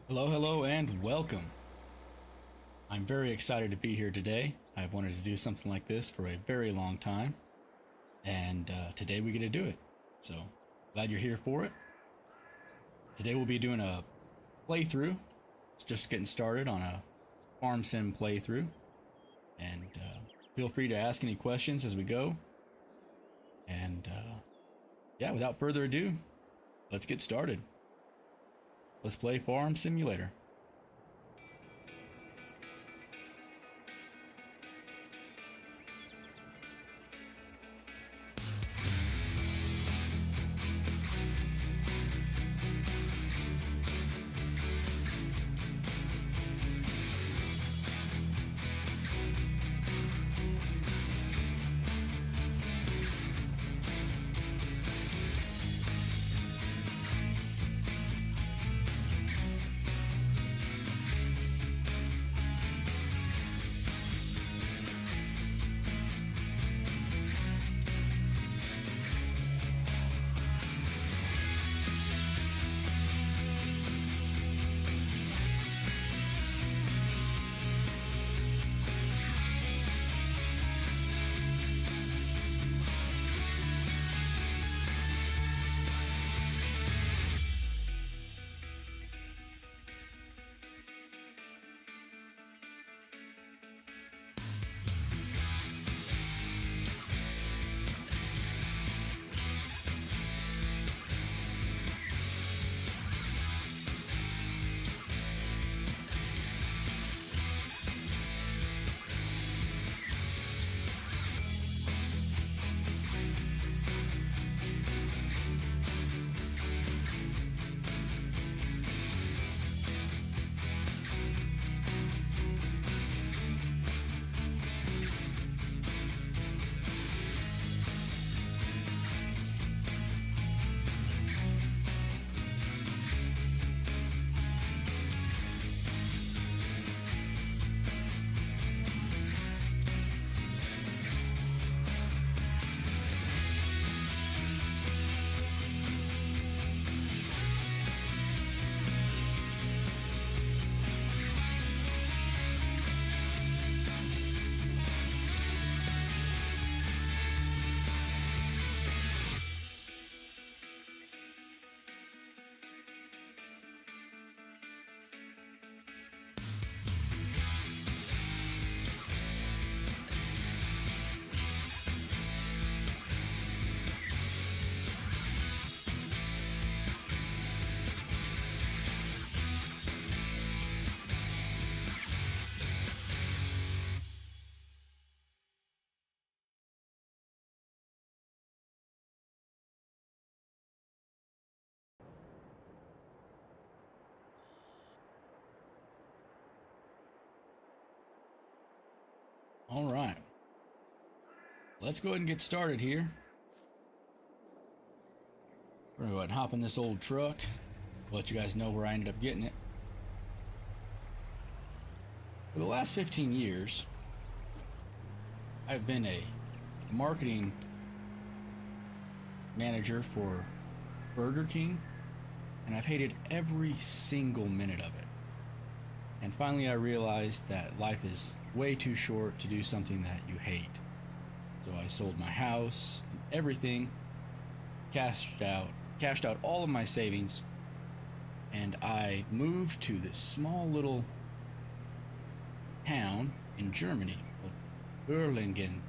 Hello, hello, and welcome. I'm very excited to be here today. I've wanted to do something like this for a very long time, and today we get to do it. So, glad you're here for it. Today we'll be doing a playthrough. It's just getting started on a farm sim playthrough, and feel free to ask any questions as we go. And yeah, without further ado, let's get started. Let's play Farm Simulator. All right. Let's go ahead and get started here. We're going to go ahead and hop in this old truck. Let you guys know where I ended up getting it. For the last 15 years, I've been a marketing manager for Burger King, and I've hated every single minute of it. And finally I realized that life is way too short to do something that you hate. So I sold my house and everything, cashed out all of my savings, and I moved to this small little town in Germany called Erlingen.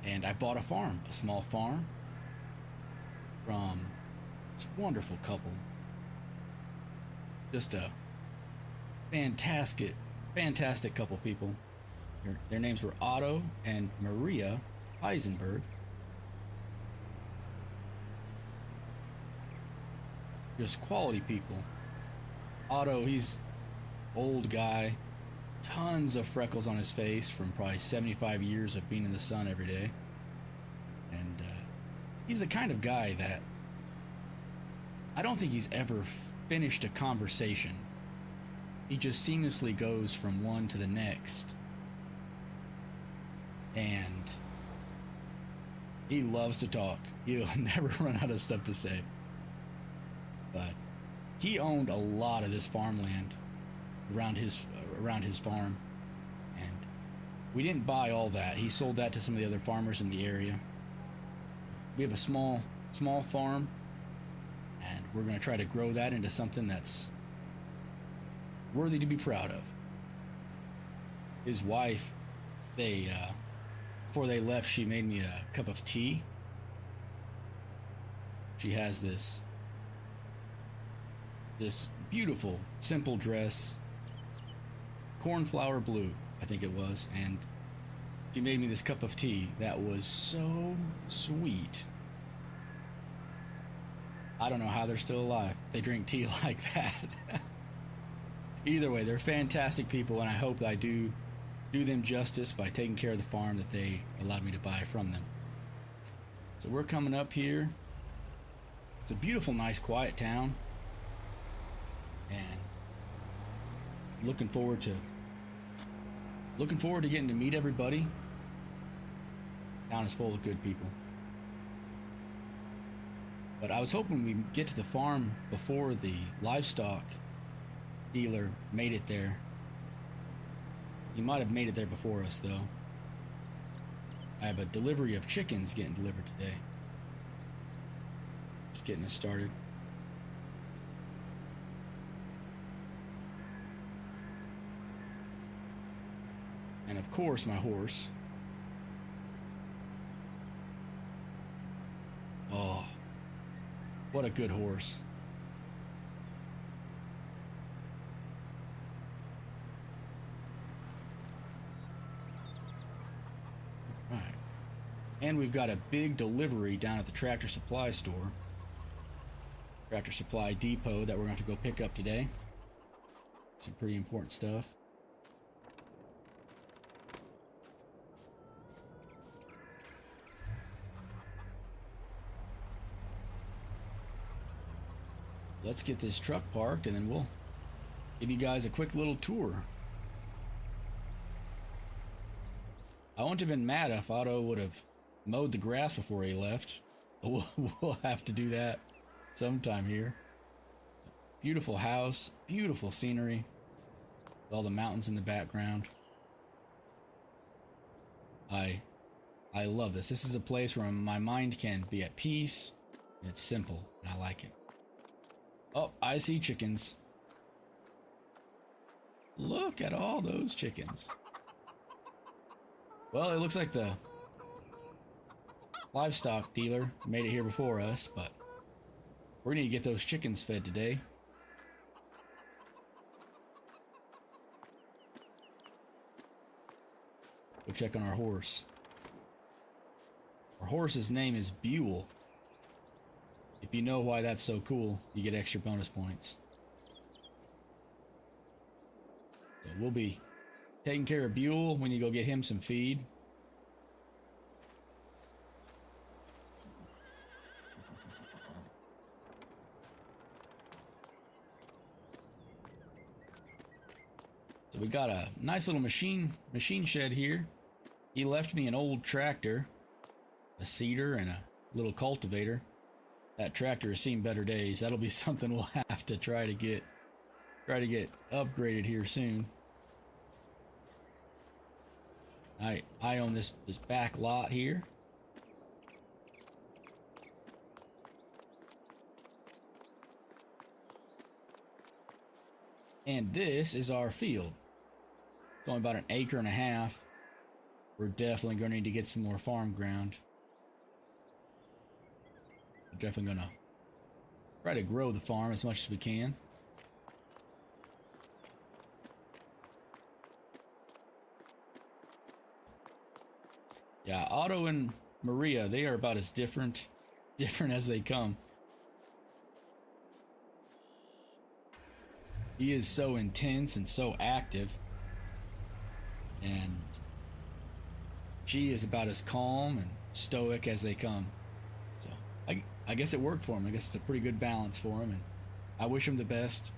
And I bought a farm, a small farm, from this wonderful couple. Just a fantastic couple people. Their names were Otto and Maria Heisenberg. Just quality people. Otto, he's old guy, tons of freckles on his face from probably 75 years of being in the sun every day. And he's the kind of guy that I don't think he's ever finished a conversation. He just seamlessly goes from one to the next. And he loves to talk. He'll never run out of stuff to say. But he owned a lot of this farmland around his farm, and we didn't buy all that. He sold that to some of the other farmers in the area. We have a small farm, and we're going to try to grow that into something that's worthy to be proud of. His wife, before they left, she made me a cup of tea. She has this beautiful, simple dress, cornflower blue, I think it was, and she made me this cup of tea that was so sweet. I don't know how they're still alive. They drink tea like that. Either way, they're fantastic people, and I hope that I do them justice by taking care of the farm that they allowed me to buy from them. So we're coming up here. It's a beautiful, nice, quiet town. And looking forward to getting to meet everybody. Town is full of good people. But I was hoping we'd get to the farm before the livestock dealer made it there. He might have made it there before us, though. I have a delivery of chickens getting delivered today. Just getting us started. And of course, my horse. Oh, what a good horse. All right. And we've got a big delivery down at the Tractor Supply store. Tractor Supply Depot that we're going to have to go pick up today. Some pretty important stuff. Let's get this truck parked and then we'll give you guys a quick little tour. I wouldn't have been mad if Otto would have mowed the grass before he left. We'll have to do that sometime here. Beautiful house, beautiful scenery, with all the mountains in the background. I love this. This is a place where my mind can be at peace. It's simple, and I like it. Oh, I see chickens. Look at all those chickens. Well, it looks like the livestock dealer made it here before us, but we're gonna need to get those chickens fed today. Go check on our horse. Our horse's name is Buell. If you know why that's so cool, you get extra bonus points. So we'll be taking care of Buell. We need to go get him some feed. So we got a nice little machine shed here. He left me an old tractor, a seeder, and a little cultivator. That tractor has seen better days. That'll be something we'll have to try to get upgraded here soon. I own this back lot here. And this is our field. It's only about an acre and a half. We're definitely going to need to get some more farm ground. We're definitely going to try to grow the farm as much as we can. Yeah, Otto and Maria, they are about as different as they come. He is so intense and so active, and she is about as calm and stoic as they come. So I guess it worked for him. I guess it's a pretty good balance for him, and I wish him the best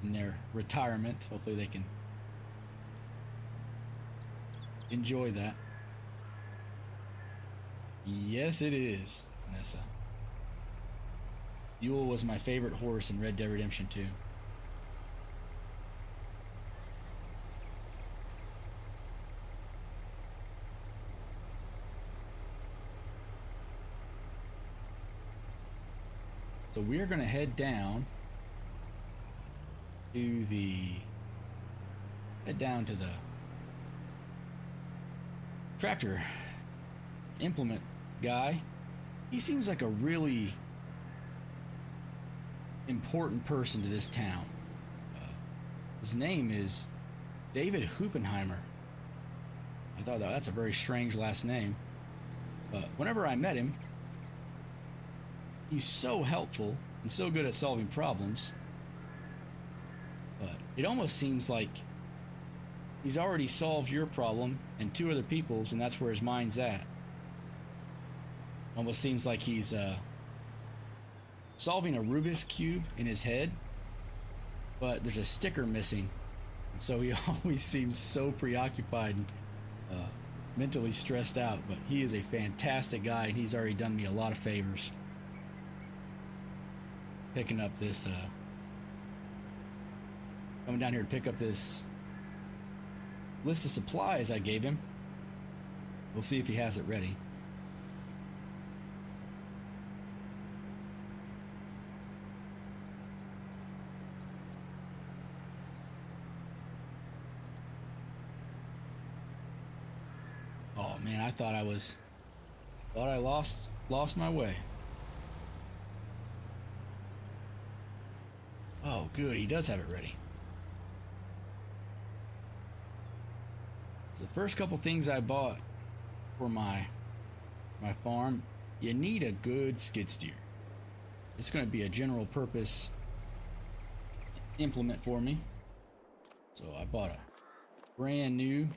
in their retirement. Hopefully they can enjoy that. Yes, it is, Vanessa. Buell was my favorite horse in Red Dead Redemption 2. So we're going to head down to the tractor implement guy. He seems like a really important person to this town. His name is David Huppenheimer. I thought that's a very strange last name, but whenever I met him, he's so helpful and so good at solving problems. But it almost seems like he's already solved your problem and 2 other people's, and that's where his mind's at. Almost seems like he's solving a Rubik's Cube in his head, but there's a sticker missing. And so he always seems so preoccupied and mentally stressed out. But he is a fantastic guy, and he's already done me a lot of favors. Picking up this, coming down here to pick up this list of supplies I gave him. We'll see if he has it ready. Oh man, I thought I lost my way. Oh, good. He does have it ready. So the first couple things I bought for my farm, you need a good skid steer. It's going to be a general purpose implement for me. So I bought a brand new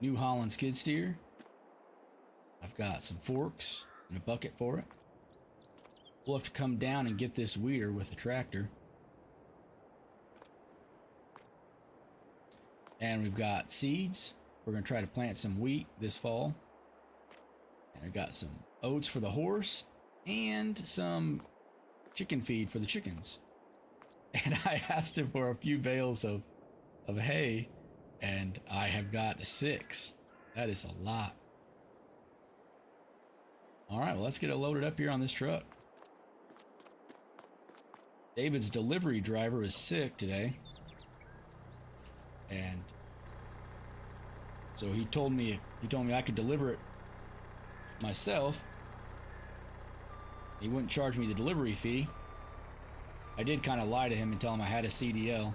New Holland skid steer. I've got some forks and a bucket for it. We'll have to come down and get this weeder with the tractor. And we've got seeds. We're going to try to plant some wheat this fall. And I've got some oats for the horse and some chicken feed for the chickens. And I asked him for a few bales of hay, and I have got 6. That is a lot. All right, well, let's get it loaded up here on this truck. David's delivery driver is sick today, and so he told me I could deliver it myself. He wouldn't charge me the delivery fee. I did kind of lie to him and tell him I had a CDL.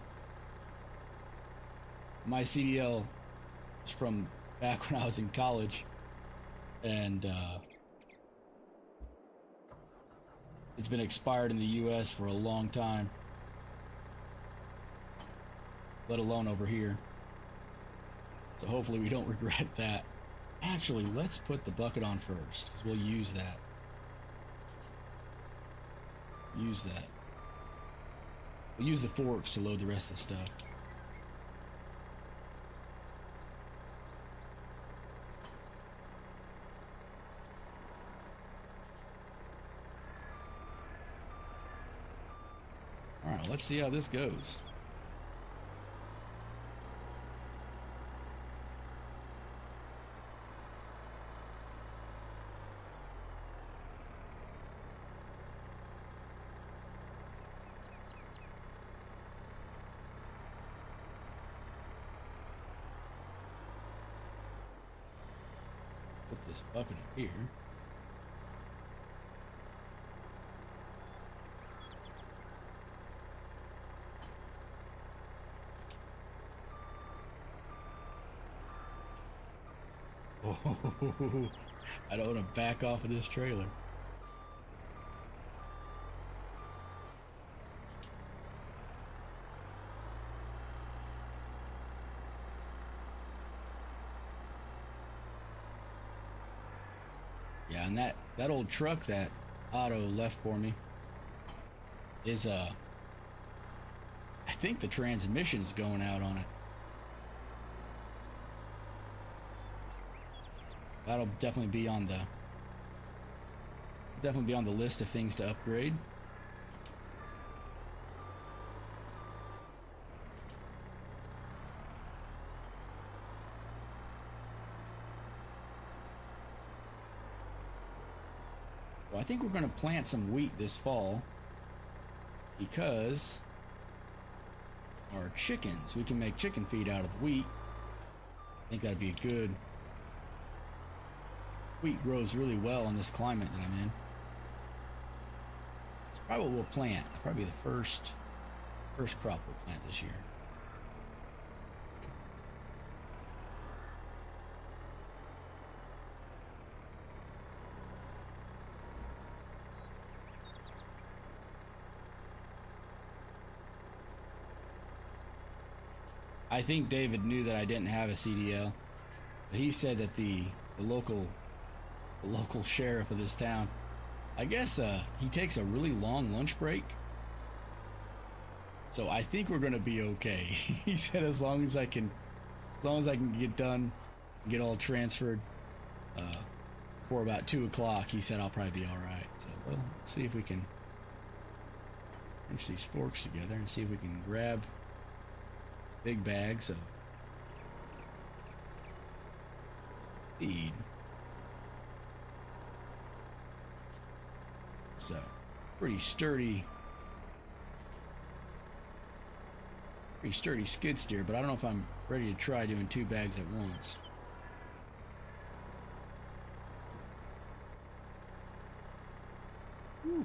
My CDL is from back when I was in college, and it's been expired in the US for a long time. let alone over here. So hopefully we don't regret that. Actually, let's put the bucket on first, because we'll use that. Use that. We'll use the forks to load the rest of the stuff. Alright, let's see how this goes. Put this bucket up here. Oh, I don't want to back off of this trailer. Yeah, and that old truck that Otto left for me is I think the transmission's going out on it. That'll definitely be on the list of things to upgrade. Well, I think we're going to plant some wheat this fall because our chickens, we can make chicken feed out of the wheat. I think that'd be a good. Wheat grows really well in this climate that I'm in. It's probably what we'll plant. Probably the first crop we'll plant this year. I think David knew that I didn't have a CDL. But he said that the local sheriff of this town, I guess he takes a really long lunch break. So I think we're gonna be okay. He said as long as I can get done, get all transferred before about 2 o'clock, he said I'll probably be all right. So well, let's see if we can pinch these forks together and see if we can grab big bags of feed. So, pretty sturdy skid steer, but I don't know if I'm ready to try doing 2 bags at once. Whew.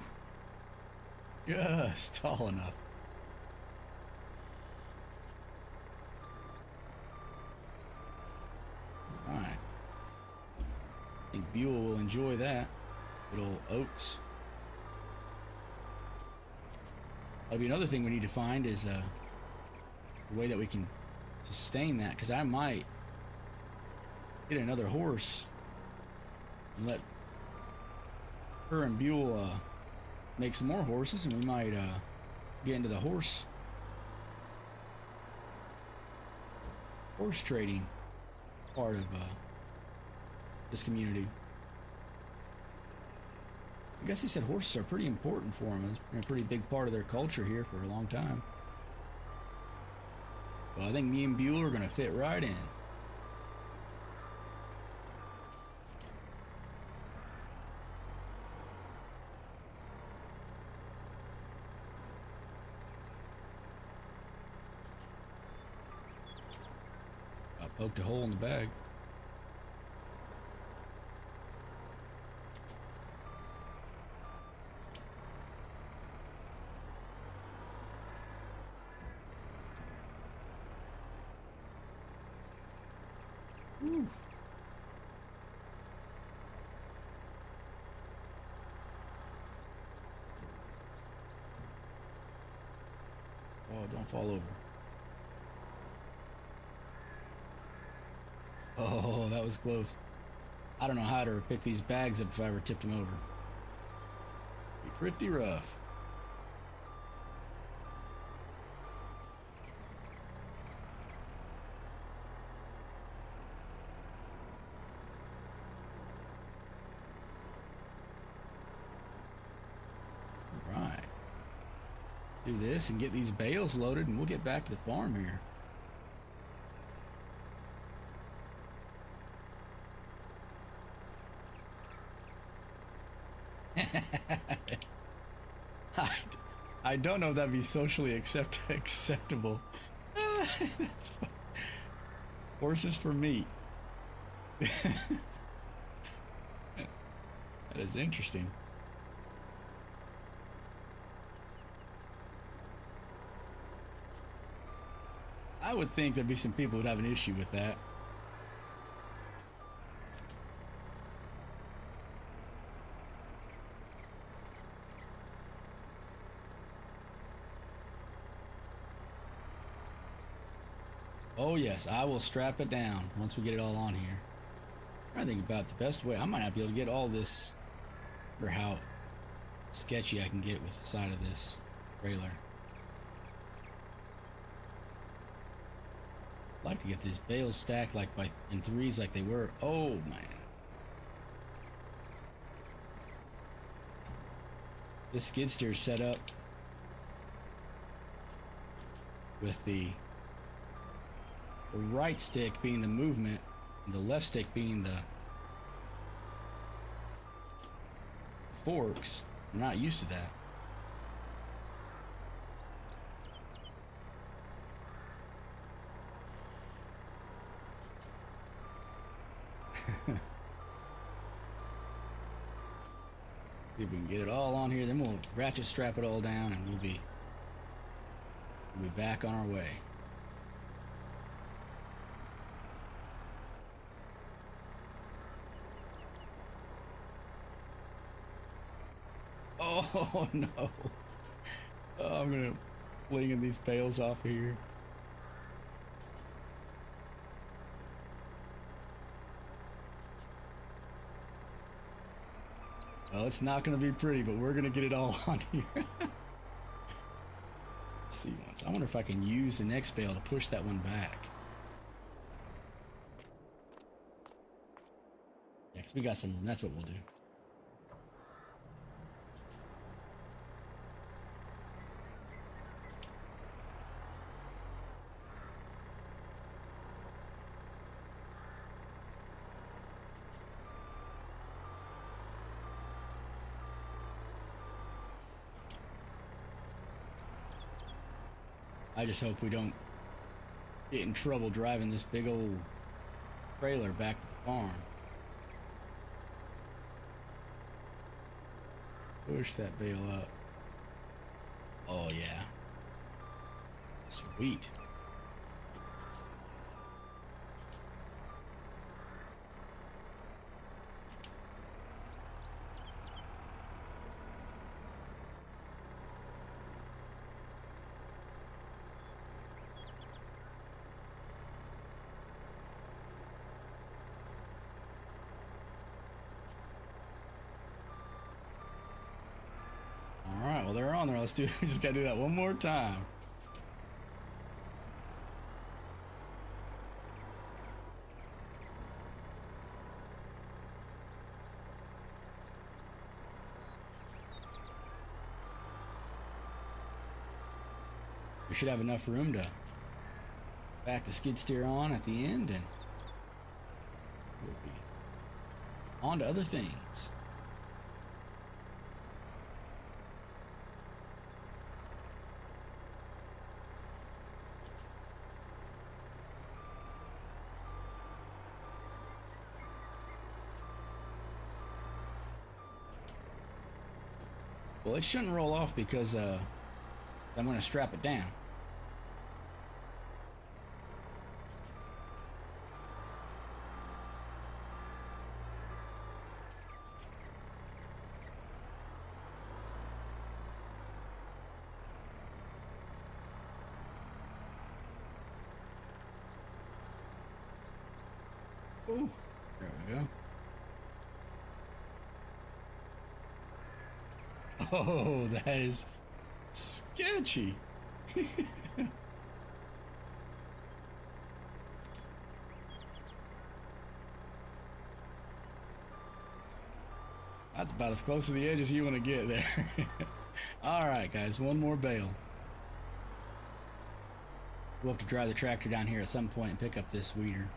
Just tall enough. Alright. I think Buell will enjoy that. Good old oats. That'll be another thing we need to find is a way that we can sustain that, because I might get another horse and let her and Buell make some more horses, and we might get into the horse trading part of this community. I guess he said horses are pretty important for them. It's been a pretty big part of their culture here for a long time. Well, I think me and Buell are going to fit right in. I poked a hole in the bag. Whew. Oh, don't fall over. Oh, that was close. I don't know how to pick these bags up if I ever tipped them over. Be pretty rough. All right. Do this and get these bales loaded, and we'll get back to the farm here. I don't know if that'd be socially acceptable. That's fun. Horses for meat. That is interesting. I would think there'd be some people who'd have an issue with that. Oh yes, I will strap it down once we get it all on here. I'm trying to think about the best way. I might not be able to get all this, or how sketchy I can get with the side of this trailer. I'd like to get these bales stacked like in threes like they were. Oh man. This skid steer is set up with the right stick being the movement and the left stick being the forks. I'm not used to that. See if we can get it all on here, then we'll ratchet strap it all down and we'll be back on our way. Oh no. Oh, I'm gonna fling these bales off of here. Well, it's not gonna be pretty, but we're gonna get it all on here. Let's see once. I wonder if I can use the next bale to push that one back. Yeah, because we got some room. That's what we'll do. I just hope we don't get in trouble driving this big old trailer back to the farm. Push that bale up. Oh yeah. Sweet. Alright, well they're on there. Let's do we just gotta do that one more time. We should have enough room to back the skid steer on at the end and we'll be on to other things. Well, it shouldn't roll off because I'm going to strap it down. Oh, there we go. Oh, that is sketchy. That's about as close to the edge as you want to get there. All right, guys, one more bale. We'll have to drive the tractor down here at some point and pick up this weeder.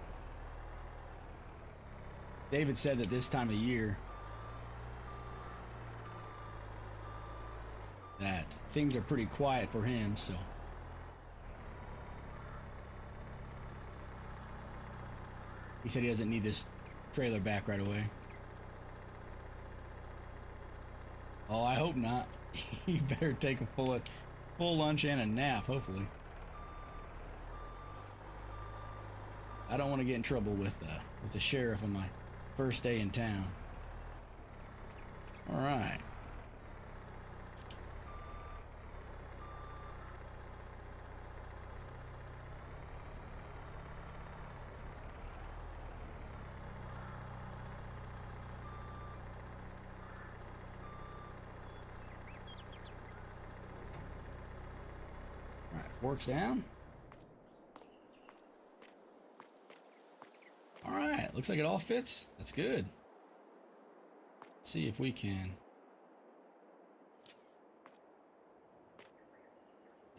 David said that this time of year that things are pretty quiet for him, so he said he doesn't need this trailer back right away. Oh, I hope not. He better take a full lunch and a nap, hopefully. I don't want to get in trouble with the sheriff on my first day in town. All right. All right, forks down. All right, looks like it all fits. That's good. Let's see if we can.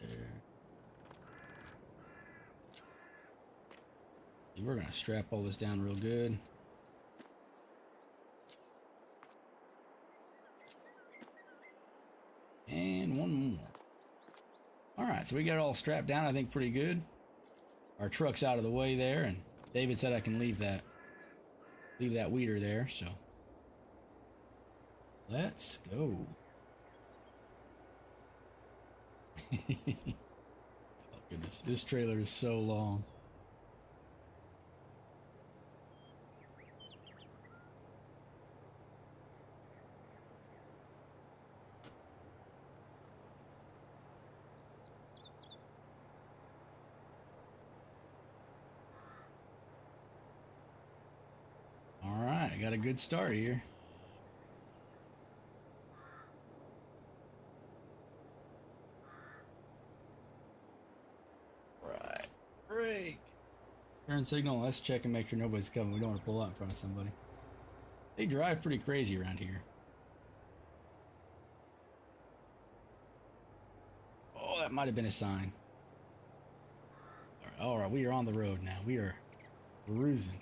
There. We're gonna strap all this down real good. And one more. All right, so we got it all strapped down, I think pretty good. Our truck's out of the way there, and David said I can leave that weeder there, so let's go. Oh goodness, this trailer is so long. All right, I got a good start here. Right, brake. Turn signal, let's check and make sure nobody's coming. We don't want to pull out in front of somebody. They drive pretty crazy around here. Oh, that might have been a sign. All right, we are on the road now. We are cruising.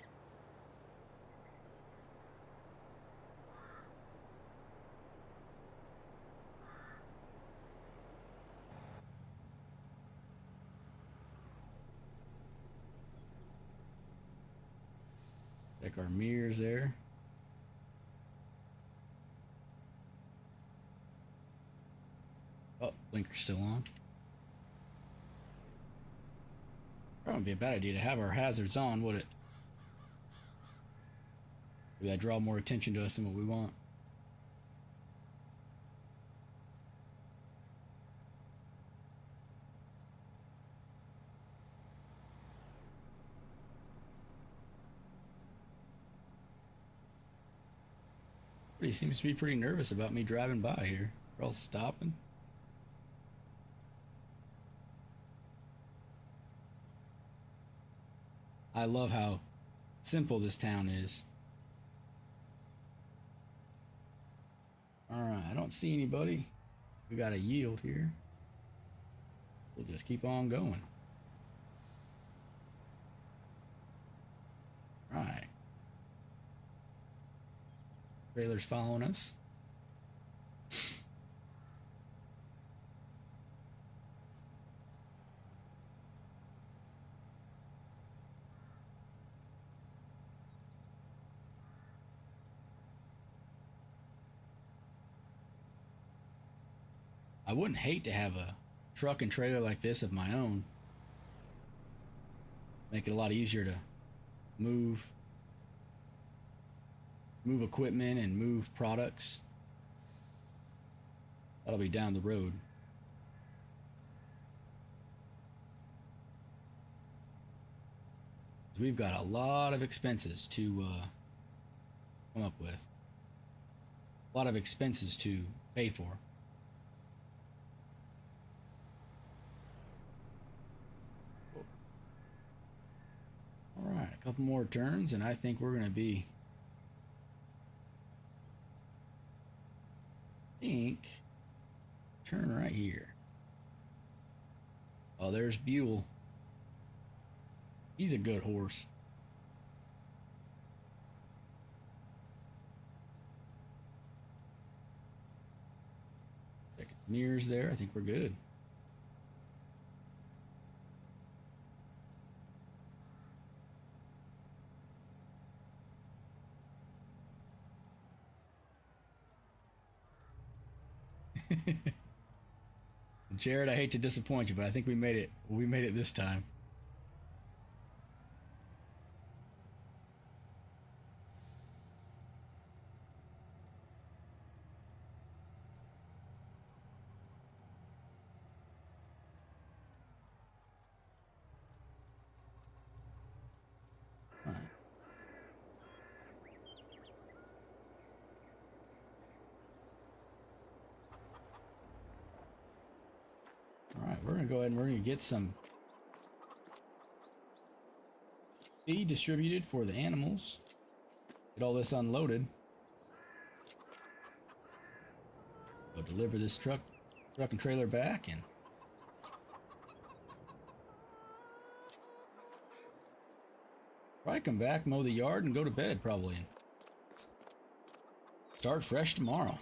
Check our mirrors there. Oh, blinker's still on. Probably be a bad idea to have our hazards on, would it? Would that draw more attention to us than what we want? He seems to be pretty nervous about me driving by here. We're all stopping. I love how simple this town is. Alright, I don't see anybody. We got a yield here. We'll just keep on going. Right. Trailer's following us. I wouldn't hate to have a truck and trailer like this of my own. Make it a lot easier to move equipment and move products. That'll be down the road. We've got a lot of expenses to come up with. A lot of expenses to pay for. Alright, a couple more turns and I think we're going to be... turn right here. Oh, there's Buell. He's a good horse. Check mirrors there. I think we're good. Jared, I hate to disappoint you, but I think we made it. We made it this time. All right. All right, we're gonna go ahead and we're gonna get some feed distributed for the animals. Get all this unloaded. Go deliver this truck and trailer back and probably come back, mow the yard, and go to bed probably. And start fresh tomorrow.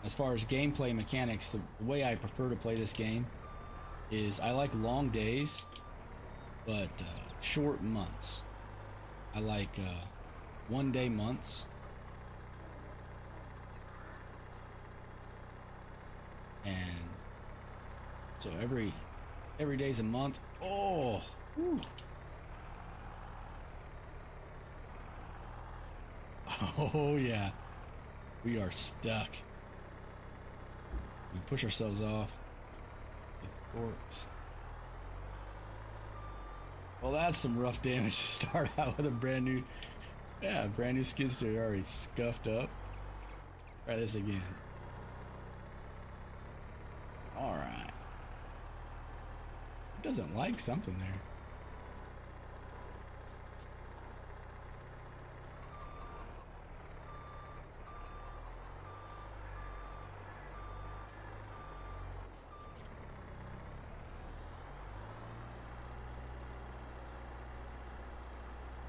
As far as gameplay mechanics, the way I prefer to play this game is I like long days, but short months. I like 1 day months. And so every day's a month. Oh, whew. Oh yeah, we are stuck. We push ourselves off with forks. Well, that's some rough damage to start out with a brand new skid steer already scuffed up. Try this again. All right. It doesn't like something there.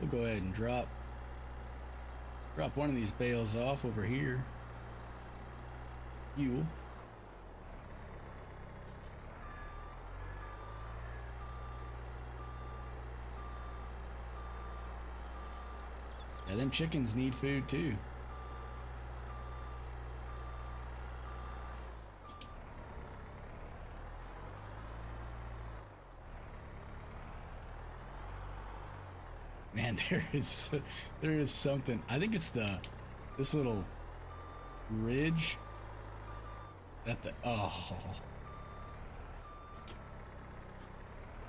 We'll go ahead and drop one of these bales off over here. Fuel. Yeah, them chickens need food too. Man, there is something. I think it's this little ridge that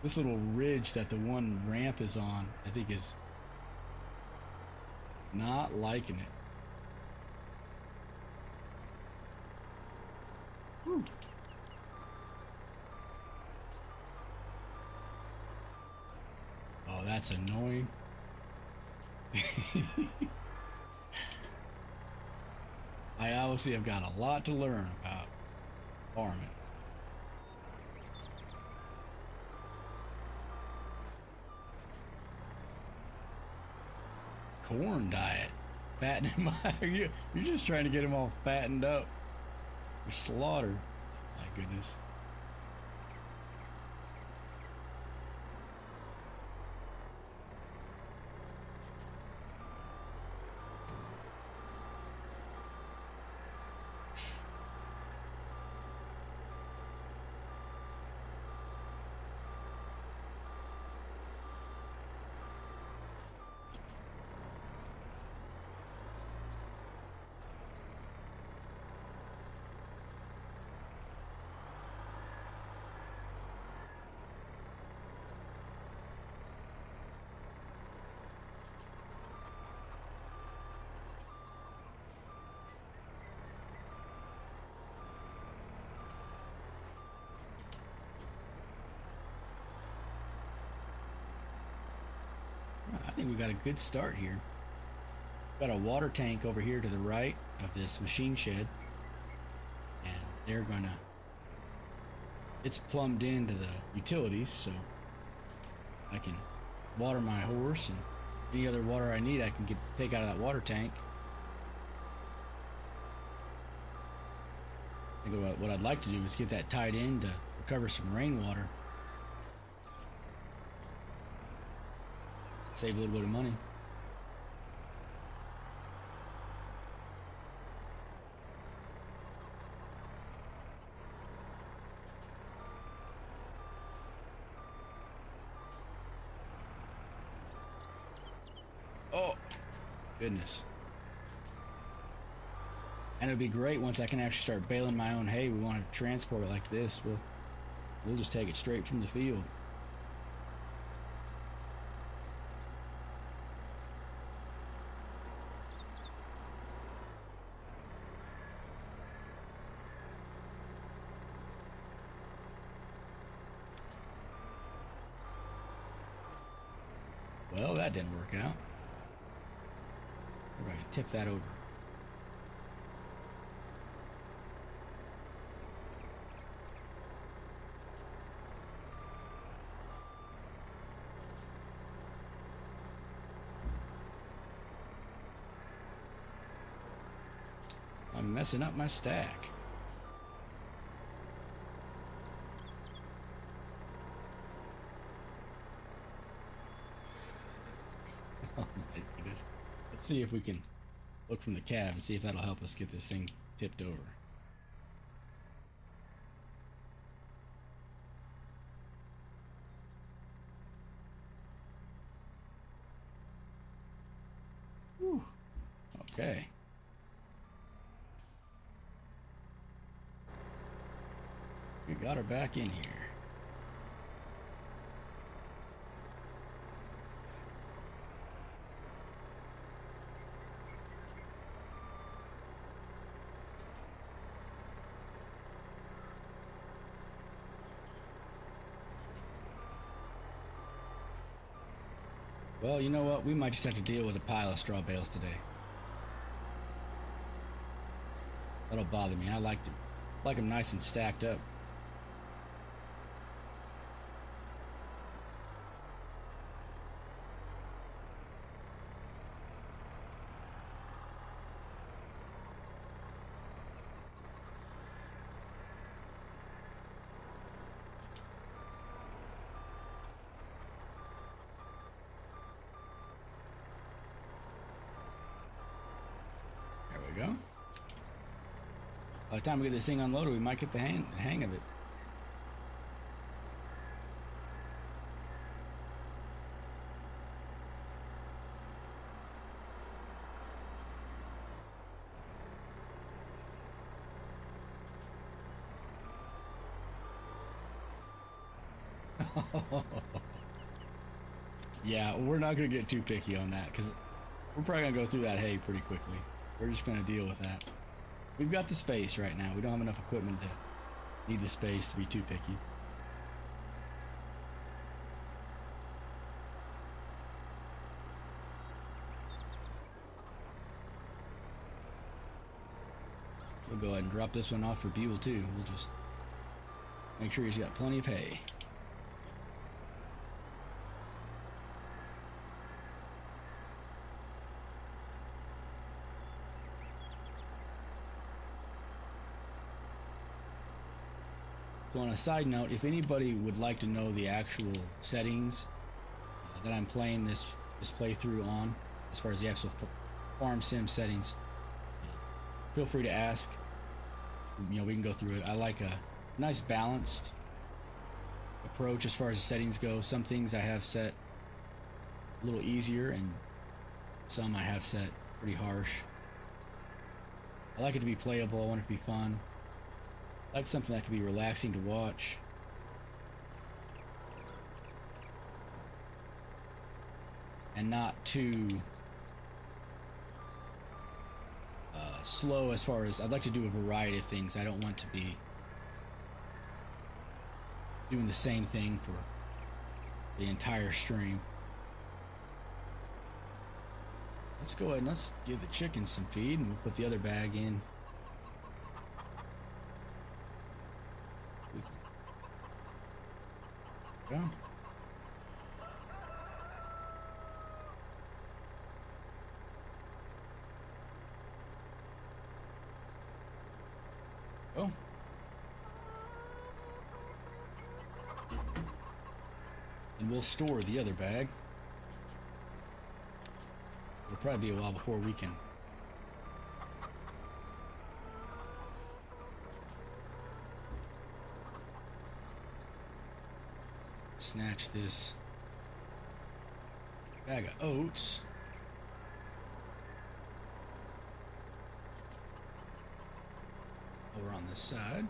this little ridge that the one ramp is on, I think is not liking it. Whew. Oh, that's annoying. I obviously have got a lot to learn about farming. Corn diet. Fattening my you're just trying to get them all fattened up. You're slaughtered. My goodness. think we got a good start here. Got a water tank over here to the right of this machine shed, and they're gonna, it's plumbed into the utilities, so I can water my horse, and any other water I need I can take out of that water tank. I think what I'd like to do is get that tied in to recover some rainwater. Save a little bit of money. Oh, goodness. And it'd be great once I can actually start baling my own hay. We want to transport it like this. We'll just take it straight from the field. Well, that didn't work out. We're going to tip that over. I'm messing up my stack. Oh my goodness. Let's see if we can look from the cab and see if that'll help us get this thing tipped over. Whew. Okay. We got her back in here. Well, you know what? We might just have to deal with a pile of straw bales today. That'll bother me. I like them nice and stacked up. There we go. By the time we get this thing unloaded, we might get the hang of it. Yeah, we're not going to get too picky on that because we're probably going to go through that hay pretty quickly. We're just going to deal with that. We've got the space right now. We don't have enough equipment to need the space to be too picky. We'll go ahead and drop this one off for Buell too. We'll just make sure he's got plenty of hay. So on a side note, if anybody would like to know the actual settings that I'm playing this playthrough on, as far as the actual farm sim settings, feel free to ask. You know, we can go through it. I like a nice balanced approach as far as the settings go. Some things I have set a little easier, and some I have set pretty harsh. I like it to be playable. I want it to be fun. I like something that can be relaxing to watch. And not too slow as far as, I'd like to do a variety of things. I don't want to be doing the same thing for the entire stream. let's go ahead and let's give the chickens some feed, and we'll put the other bag in. Go. Go. And we'll store the other bag. It'll probably be a while before we can snatch this bag of oats. Over on this side.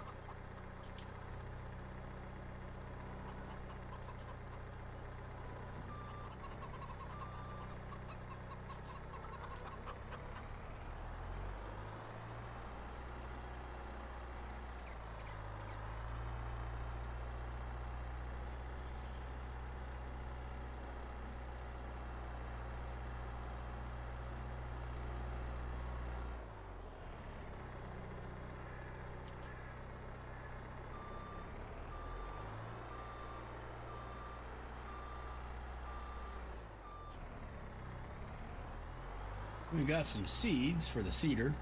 We got some seeds for the cedar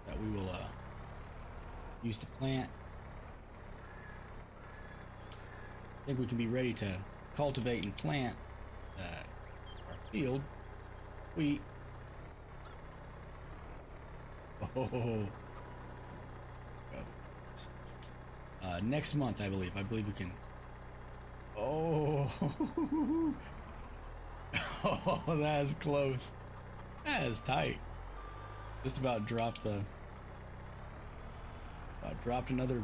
that we will use to plant. I think we can be ready to cultivate and plant our field. Wheat. Oh. Next month, I believe. I believe we can. Oh. Oh, that is close. That is tight. Just about dropped dropped another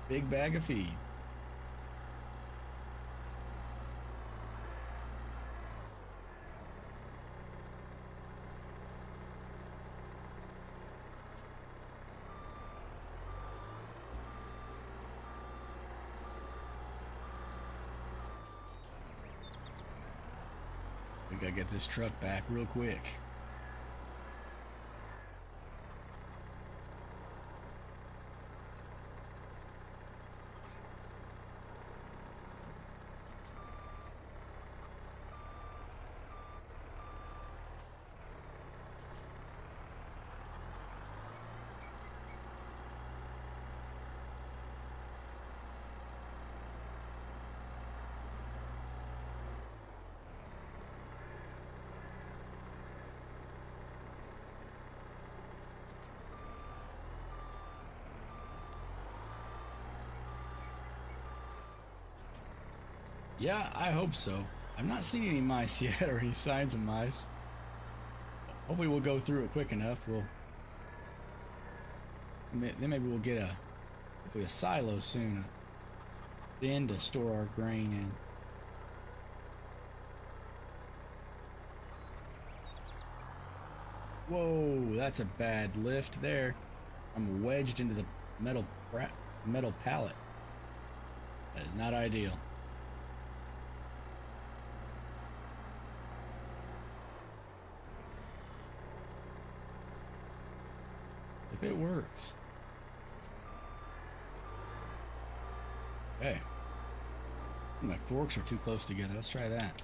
big bag of feed. We gotta get this truck back real quick. Yeah, I hope so. I've not seen any mice yet, or any signs of mice. Hopefully we'll go through it quick enough. Then maybe we'll get hopefully a silo soon, a bin to store our grain in. Whoa, that's a bad lift there. I'm wedged into the metal pallet. That is not ideal. If it works. Okay. My forks are too close together. Let's try that.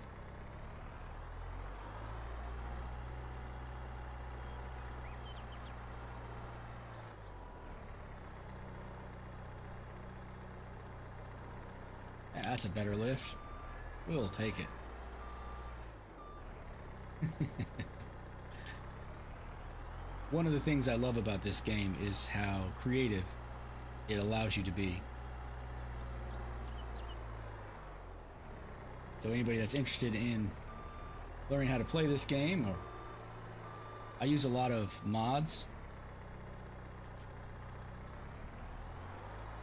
Yeah, that's a better lift. We'll take it. One of the things I love about this game is how creative it allows you to be. So anybody that's interested in learning how to play this game, or I use a lot of mods,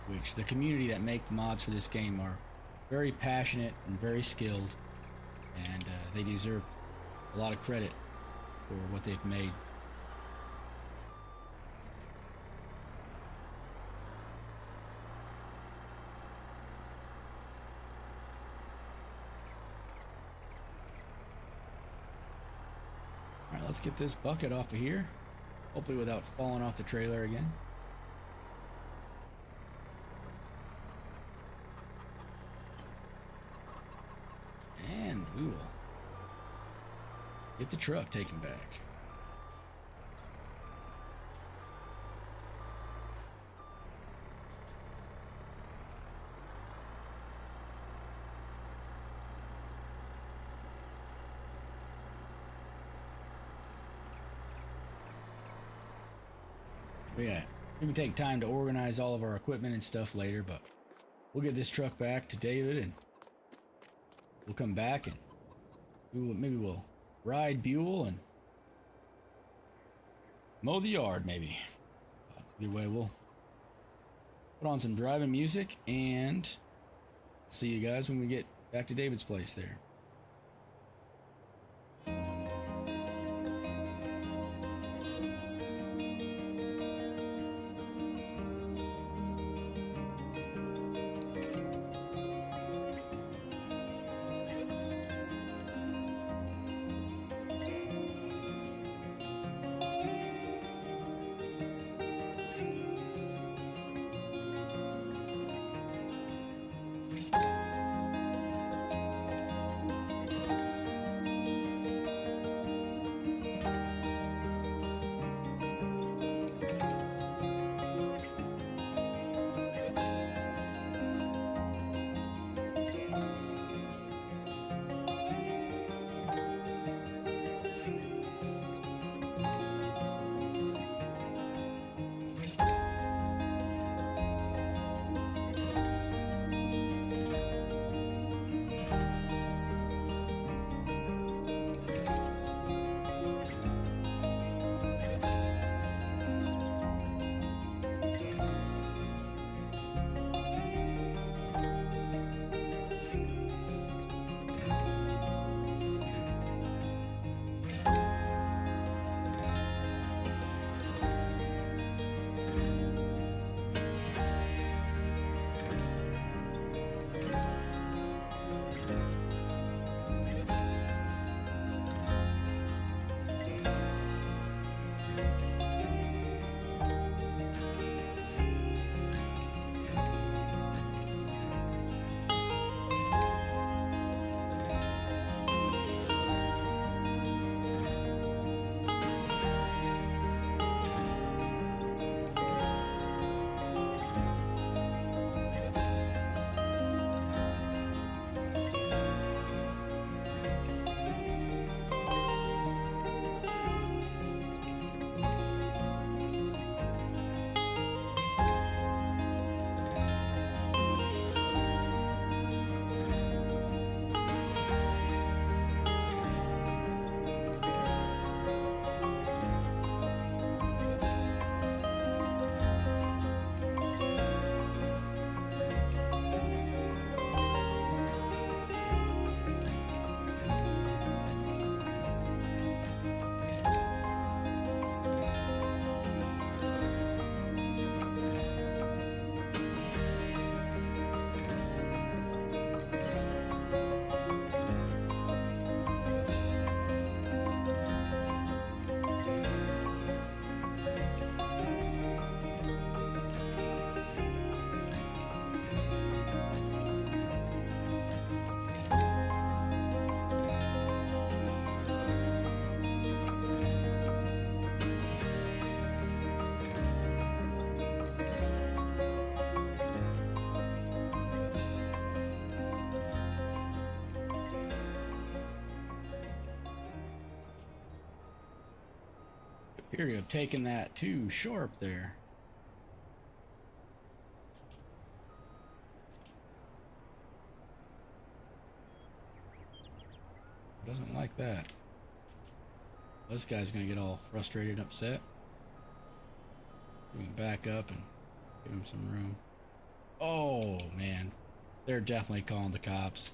which the community that make the mods for this game are very passionate and very skilled, and they deserve a lot of credit for what they've made. let's get this bucket off of here. Hopefully without falling off the trailer again. And we will get the truck taken back. But yeah, we can take time to organize all of our equipment and stuff later, but we'll get this truck back to David and we'll come back and maybe we'll ride Buell and mow the yard maybe. Either way, we'll put on some driving music and see you guys when we get back to David's place there. Appear to have taken that too sharp there. Doesn't like that. This guy's gonna get all frustrated and upset. We can back up and give him some room. Oh man, they're definitely calling the cops.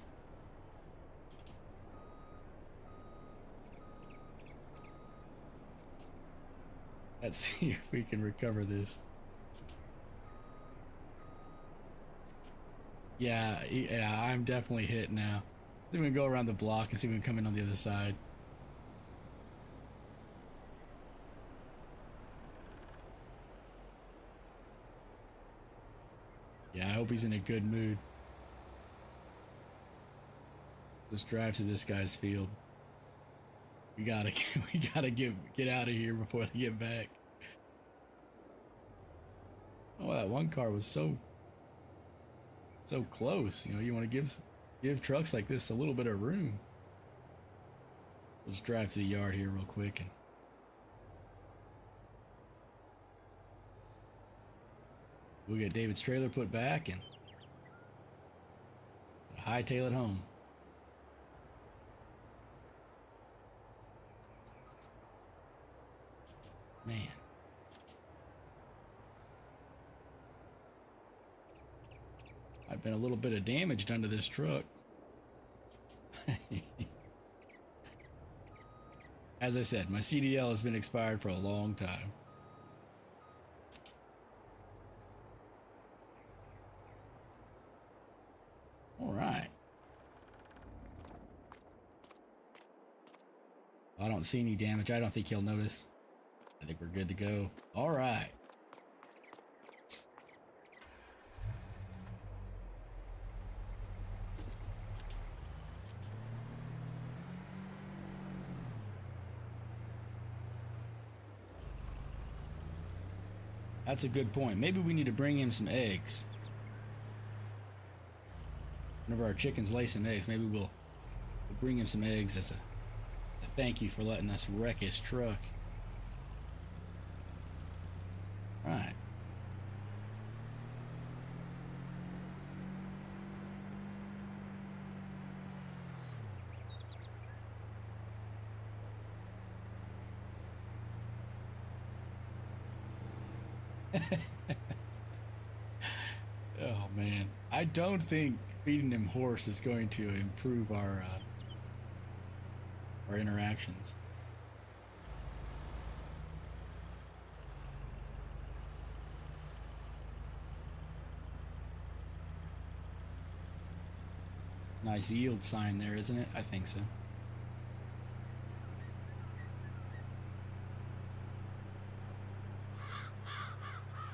Let's see if we can recover this. Yeah, I'm definitely hit now. I think we can go around the block and see if we can come in on the other side. hope he's in a good mood. Let's drive to this guy's field. We gotta get out of here before they get back. Oh, that one car was so close. You know, you want to give trucks like this a little bit of room. Let's drive to the yard here real quick and we'll get David's trailer put back and hightail it home. Man. I've been a little bit of damage done to this truck. As I said, my CDL has been expired for a long time. All right. I don't see any damage. I don't think he'll notice. I think we're good to go. All right. That's a good point. Maybe we need to bring him some eggs. Whenever our chickens lay some eggs, maybe we'll bring him some eggs as a thank you for letting us wreck his truck. Right. Oh man, I don't think feeding him horse is going to improve our interactions. Nice yield sign there, isn't it? I think so.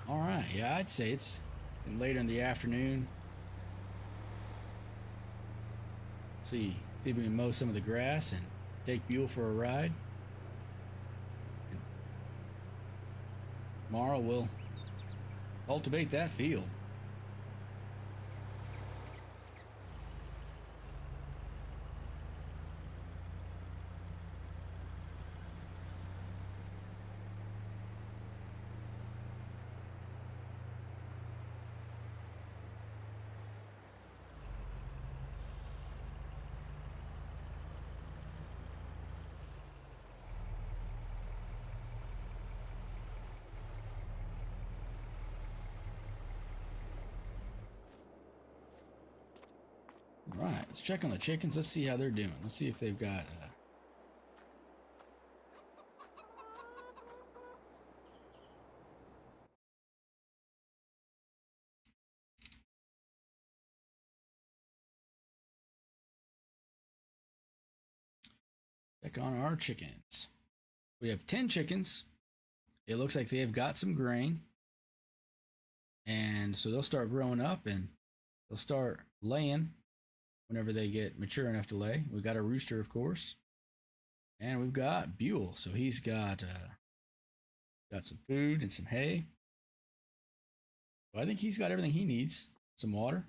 All right, yeah, I'd say it's later in the afternoon. See if we can mow some of the grass and take Buell for a ride. And tomorrow we'll cultivate that field. All right, let's check on the chickens. Let's see how they're doing. Let's see if they've got check on our chickens. We have 10 chickens. It looks like they have got some grain. And so they'll start growing up and they'll start laying whenever they get mature enough to lay. We've got a rooster, of course. And we've got Buell. So he's got some food and some hay. So I think he's got everything he needs. Some water.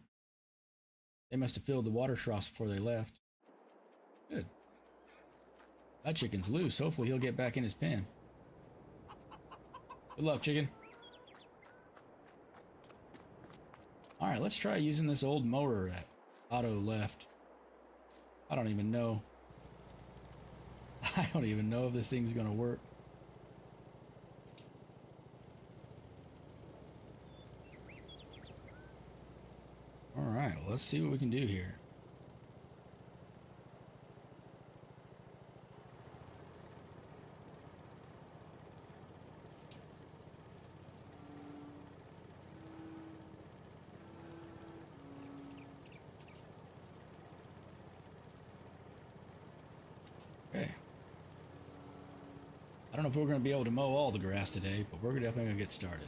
They must have filled the water troughs before they left. Good. That chicken's loose. Hopefully he'll get back in his pen. Good luck, chicken. Alright, let's try using this old mower that Otto left. I don't even know. I don't even know if this thing's gonna work. Alright, well, let's see what we can do here. Okay. I don't know if we're going to be able to mow all the grass today, but we're definitely going to get started.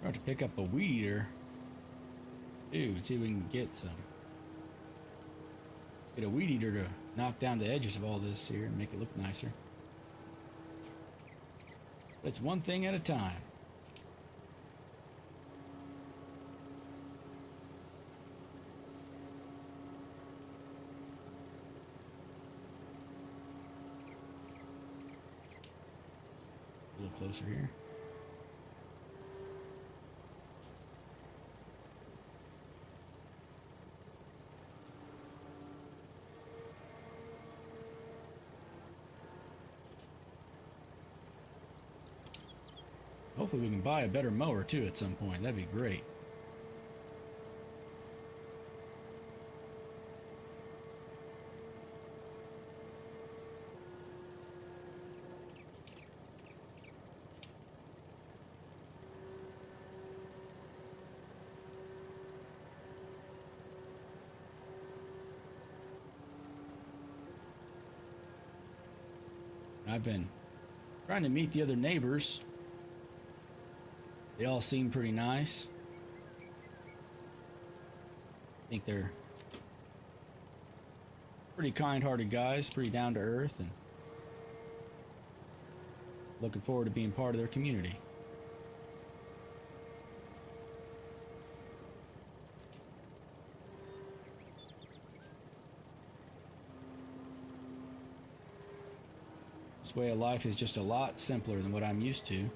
Try to pick up a weed eater. Dude, see if we can get some. Get a weed eater to knock down the edges of all this here and make it look nicer. But it's one thing at a time. A little closer here. Hopefully we can buy a better mower too at some point. That'd be great. I've been trying to meet the other neighbors. They all seem pretty nice. I think they're pretty kind-hearted guys, pretty down to earth, and looking forward to being part of their community. This way of life is just a lot simpler than what I'm used to.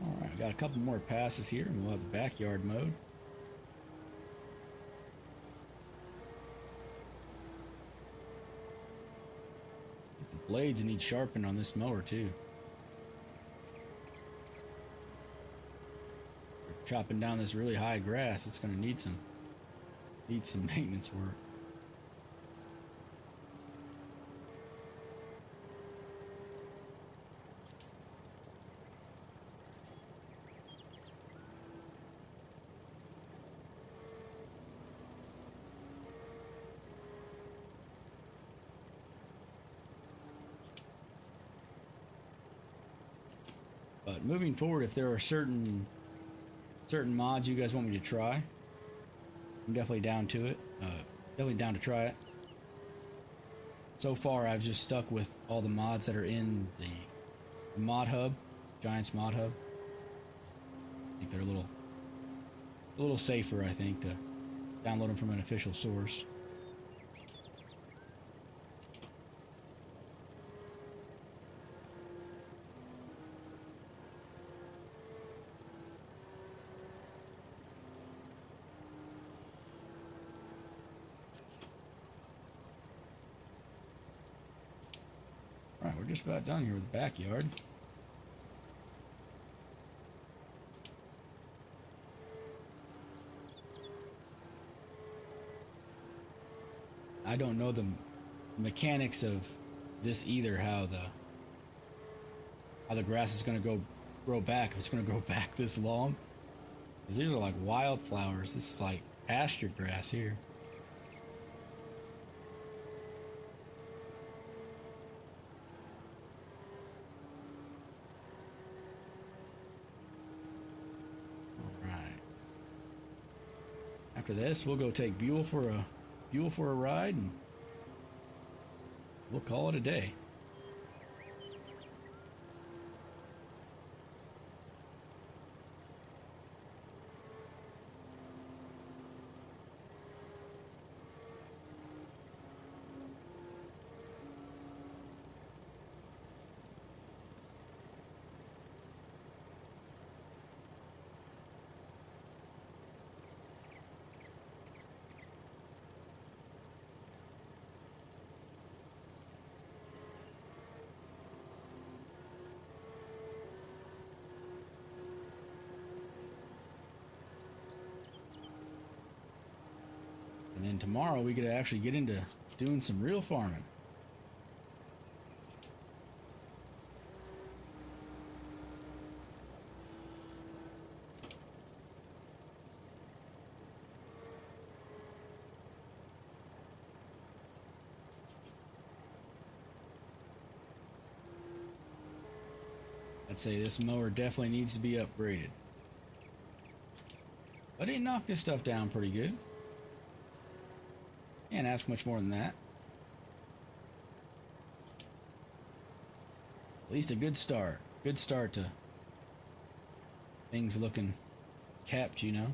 Alright, got a couple more passes here and we'll have the backyard mowed. The blades need sharpened on this mower too. Chopping down this really high grass, it's going to need some maintenance work. But moving forward, if there are certain mods you guys want me to try, I'm definitely down to it. Definitely down to try it. So far, I've just stuck with all the mods that are in the mod hub, Giants mod hub. I think they're a little safer, I think, to download them from an official source. Alright, we're just about done here with the backyard. I don't know the mechanics of this either, how the grass is going to grow back, if it's going to grow back this long. Because these are like wildflowers. This is like pasture grass here. After this, we'll go take Buell for a ride, and we'll call it a day. And then tomorrow we could actually get into doing some real farming. I'd say this mower definitely needs to be upgraded. But it knocked this stuff down pretty good. Can't ask much more than that. At least a good start. Good start to things looking kept, you know.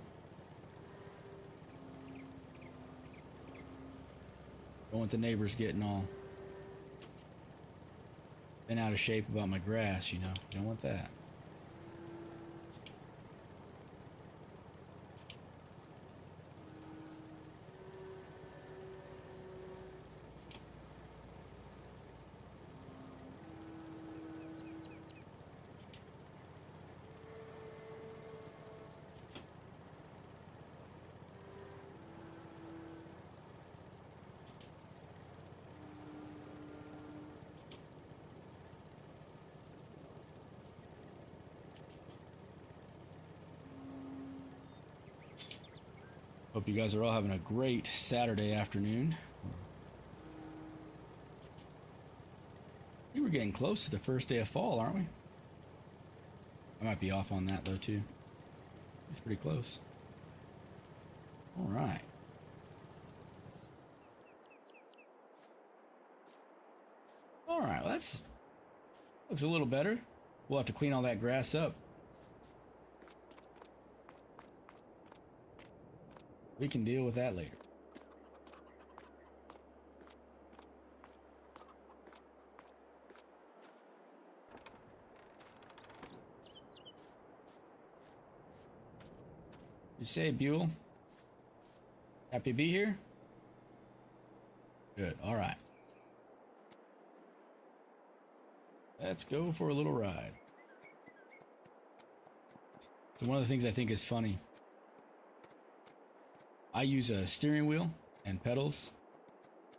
Don't want the neighbors getting all been out of shape about my grass, you know. Don't want that. Hope you guys are all having a great Saturday afternoon. I think we're getting close to the first day of fall, aren't we? I might be off on that though too. It's pretty close. All right. All right, well, that's looks a little better. We'll have to clean all that grass up. We can deal with that later. You say, Buell? Happy to be here? Good, all right. Let's go for a little ride. So one of the things I think is funny, I use a steering wheel and pedals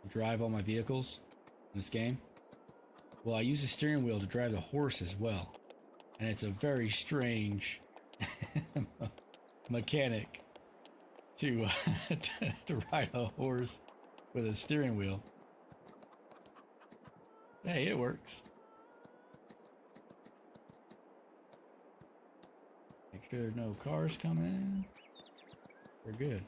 to drive all my vehicles in this game. Well, I use a steering wheel to drive the horse as well. And it's a very strange mechanic to, to ride a horse with a steering wheel. Hey, it works. Make sure there's no cars coming. We're good.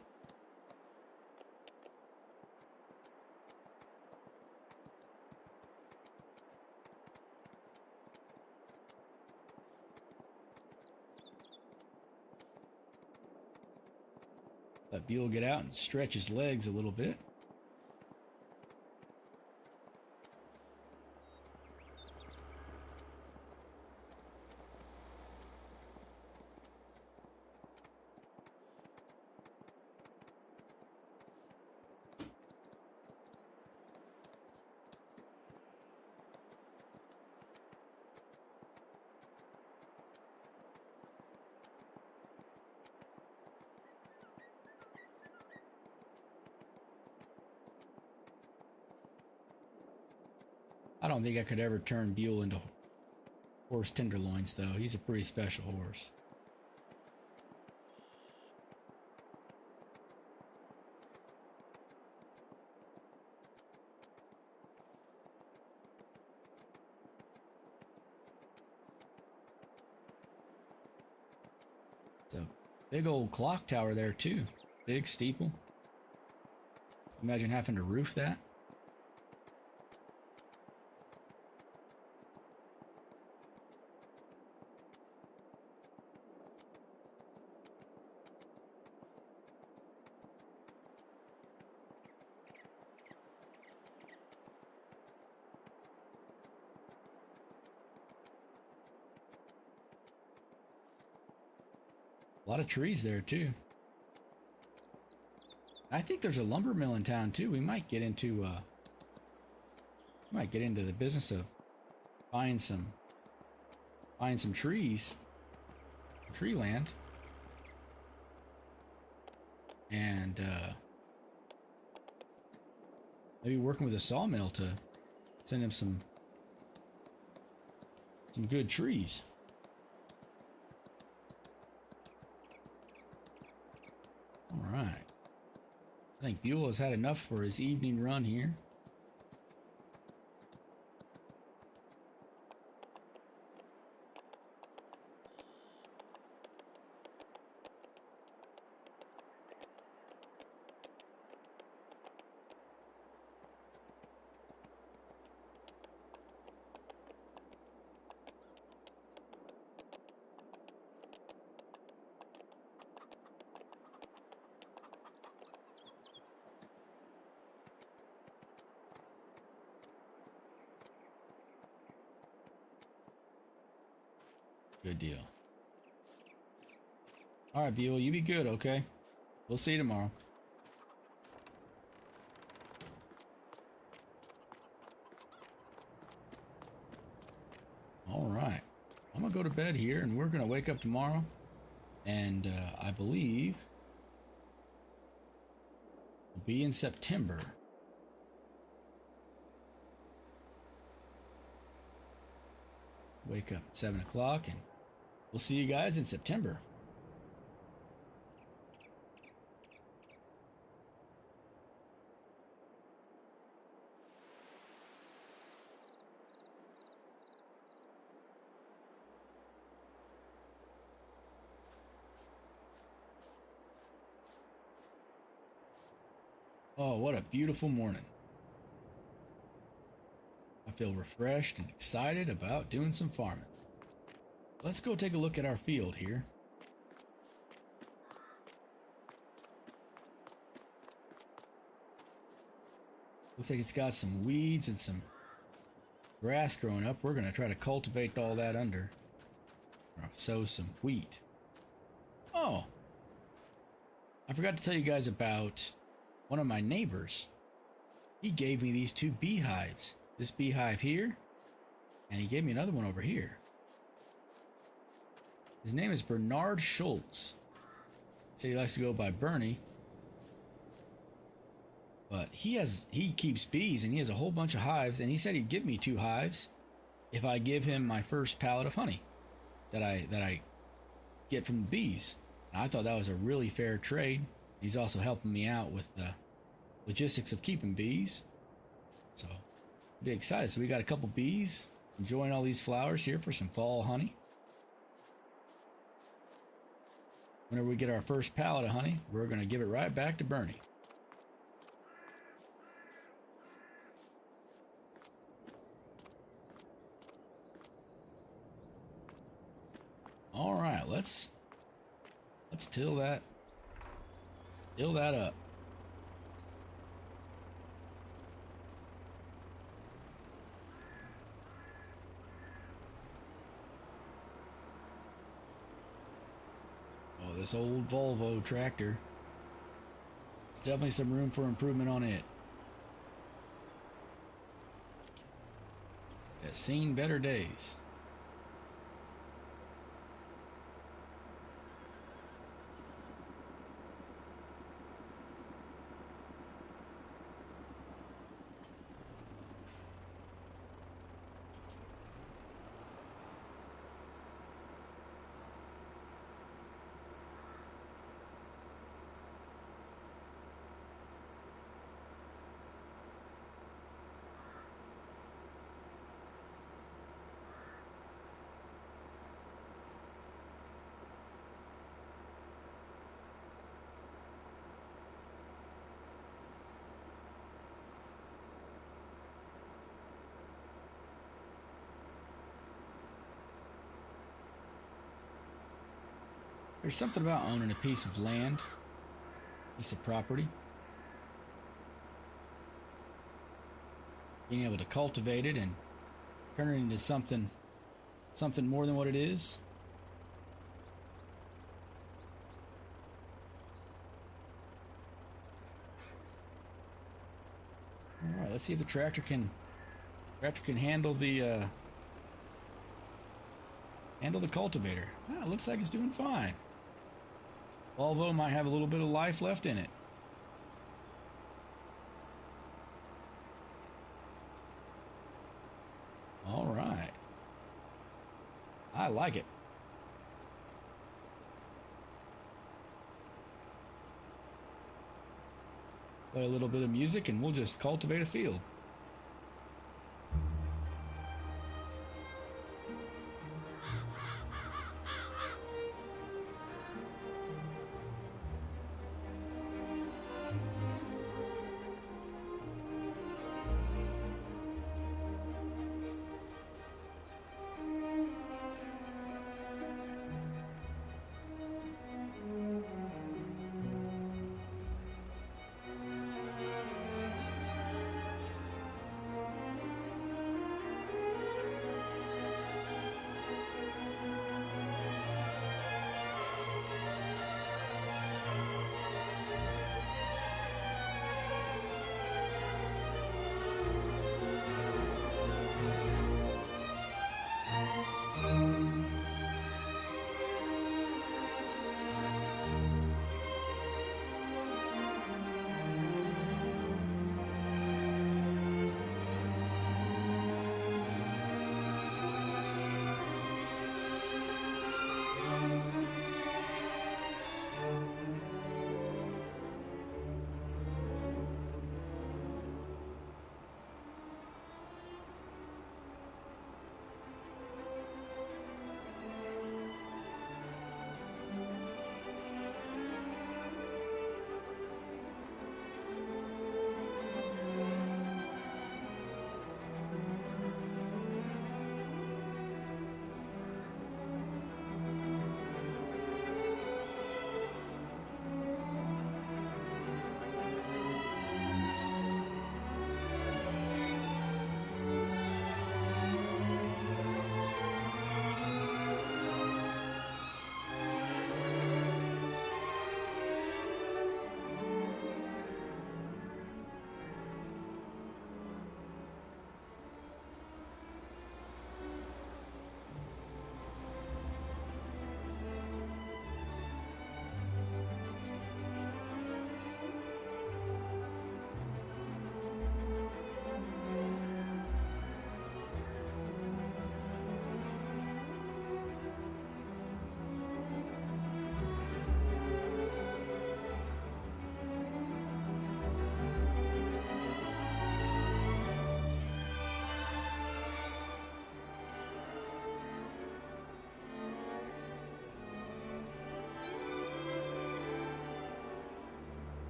Let Buell get out and stretch his legs a little bit. I don't think I could ever turn Buell into horse tenderloins, though. He's a pretty special horse. It's a big old clock tower there, too. Big steeple. Imagine having to roof that. A lot of trees there too. I think there's a lumber mill in town too. We might get into the business of buying some trees, tree land, and maybe working with a sawmill to send him some good trees. All right. I think Buell has had enough for his evening run here. Good deal. All right, Buell, you be good, okay? We'll see you tomorrow. All right. I'm going to go to bed here, and we're going to wake up tomorrow. And I believe we'll be in September. Wake up at 7 o'clock, and we'll see you guys in September. Oh, what a beautiful morning. I feel refreshed and excited about doing some farming. Let's go take a look at our field here. Looks like it's got some weeds and some grass growing up. We're going to try to cultivate all that under. Or sow some wheat. Oh, I forgot to tell you guys about one of my neighbors. He gave me these two beehives. This beehive here, and he gave me another one over here. His name is Bernard Schultz. He said he likes to go by Bernie. But he keeps bees, and he has a whole bunch of hives, and he said he'd give me 2 hives if I give him my first pallet of honey that I get from the bees. And I thought that was a really fair trade. He's also helping me out with the logistics of keeping bees. So be excited. So we got a couple bees enjoying all these flowers here for some fall honey. Whenever we get our first pallet of honey, we're going to give it right back to Bernie. All right, let's till that up. Oh, this old Volvo tractor. There's definitely some room for improvement on it. It's seen better days. There's something about owning a piece of land, piece of property. Being able to cultivate it and turn it into something more than what it is. All right, let's see if the tractor can handle the cultivator. Ah, it looks like it's doing fine. Volvo might have a little bit of life left in it. All right. I like it. Play a little bit of music and we'll just cultivate a field.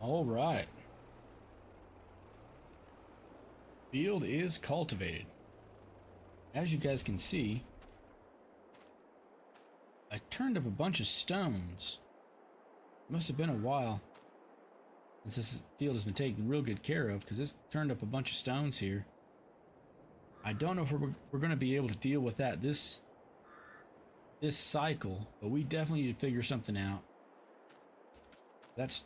All right. Field is cultivated. As you guys can see, I turned up a bunch of stones. Must have been a while since this field has been taken real good care of, because this turned up a bunch of stones here. I don't know if we're going to be able to deal with that this cycle, but we definitely need to figure something out.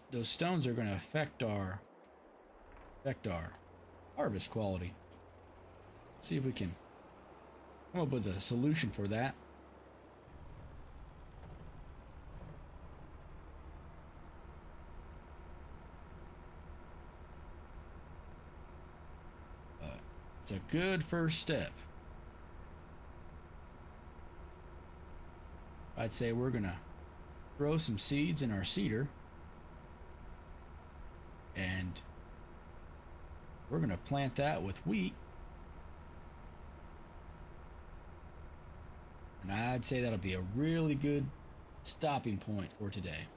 Those stones are going to affect our harvest quality. See if we can come up with a solution for that. It's a good first step. I'd say we're gonna throw some seeds in our cedar, and we're gonna plant that with wheat, and I'd say that'll be a really good stopping point for today,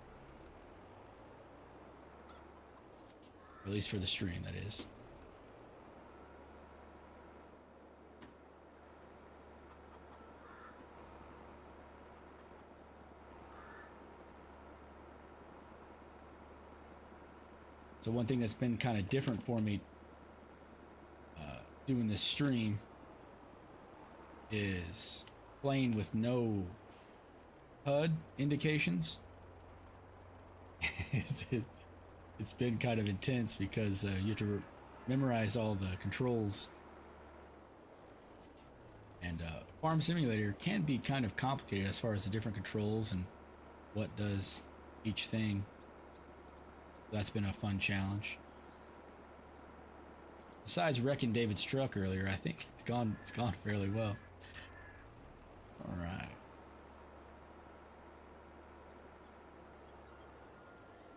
at least for the stream, that is. So one thing that's been kind of different for me doing this stream is playing with no HUD indications. It's been kind of intense because you have to memorize all the controls. And Farm Simulator can be kind of complicated as far as the different controls and what does each thing. That's been a fun challenge. Besides wrecking David's truck earlier, I think it's gone fairly well. All right.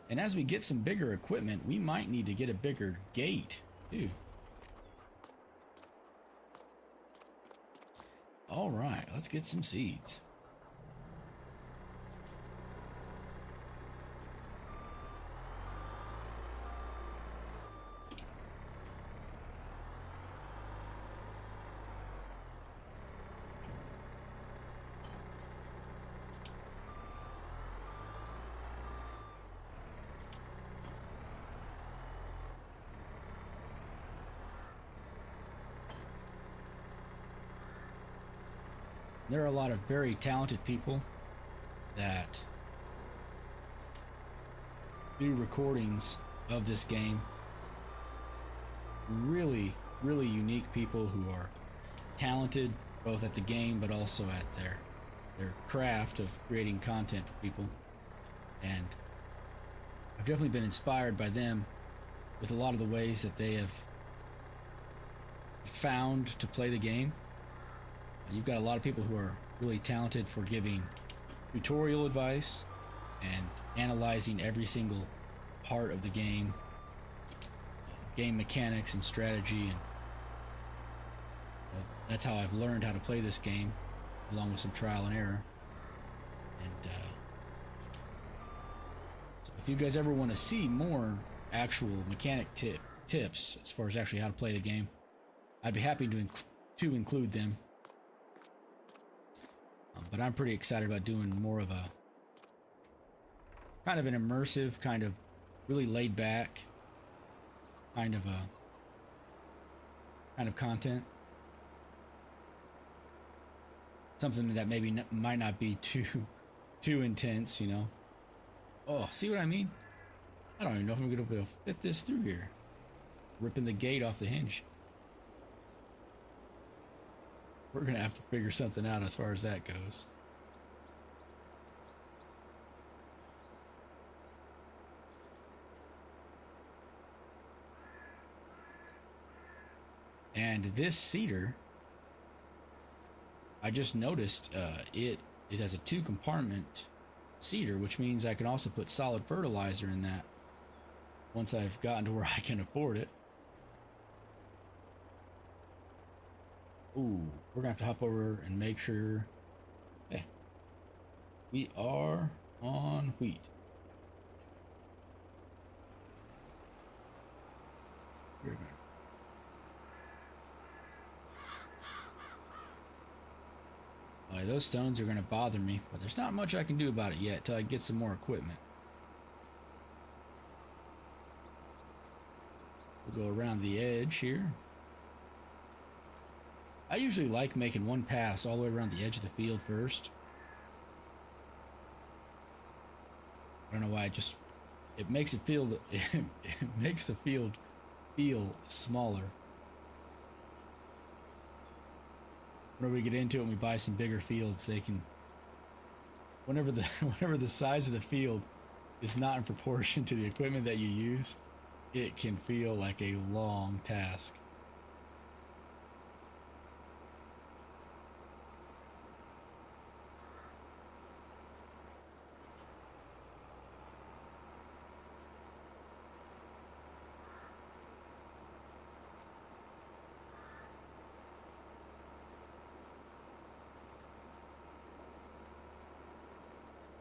And as we get some bigger equipment, we might need to get a bigger gate too. All right, let's get some seeds. There are a lot of very talented people that do recordings of this game. Really, really unique people who are talented both at the game but also at their craft of creating content for people. And I've definitely been inspired by them with a lot of the ways that they have found to play the game. You've got a lot of people who are really talented for giving tutorial advice and analyzing every single part of the game, game mechanics and strategy, and that's how I've learned how to play this game, along with some trial and error. And so if you guys ever want to see more actual mechanic tips as far as actually how to play the game, I'd be happy to include them. But I'm pretty excited about doing more of a kind of an immersive, kind of really laid back kind of content. Something that maybe might not be too intense, you know. Oh, see what I mean? I don't even know if I'm gonna be able to fit this through here. Ripping the gate off the hinge. We're gonna have to figure something out as far as that goes. And this cedar, I just noticed it has a 2-compartment cedar, which means I can also put solid fertilizer in that once I've gotten to where I can afford it. Ooh, we're gonna have to hop over and make sure. Yeah, we are on wheat. We're going. Those stones are going to bother me, but there's not much I can do about it yet till I get some more equipment. We'll go around the edge here. I usually like making one pass all the way around the edge of the field first. I don't know why, it makes it feel, it makes the field feel smaller. Whenever we get into it and we buy some bigger fields, they can, whenever the size of the field is not in proportion to the equipment that you use, it can feel like a long task.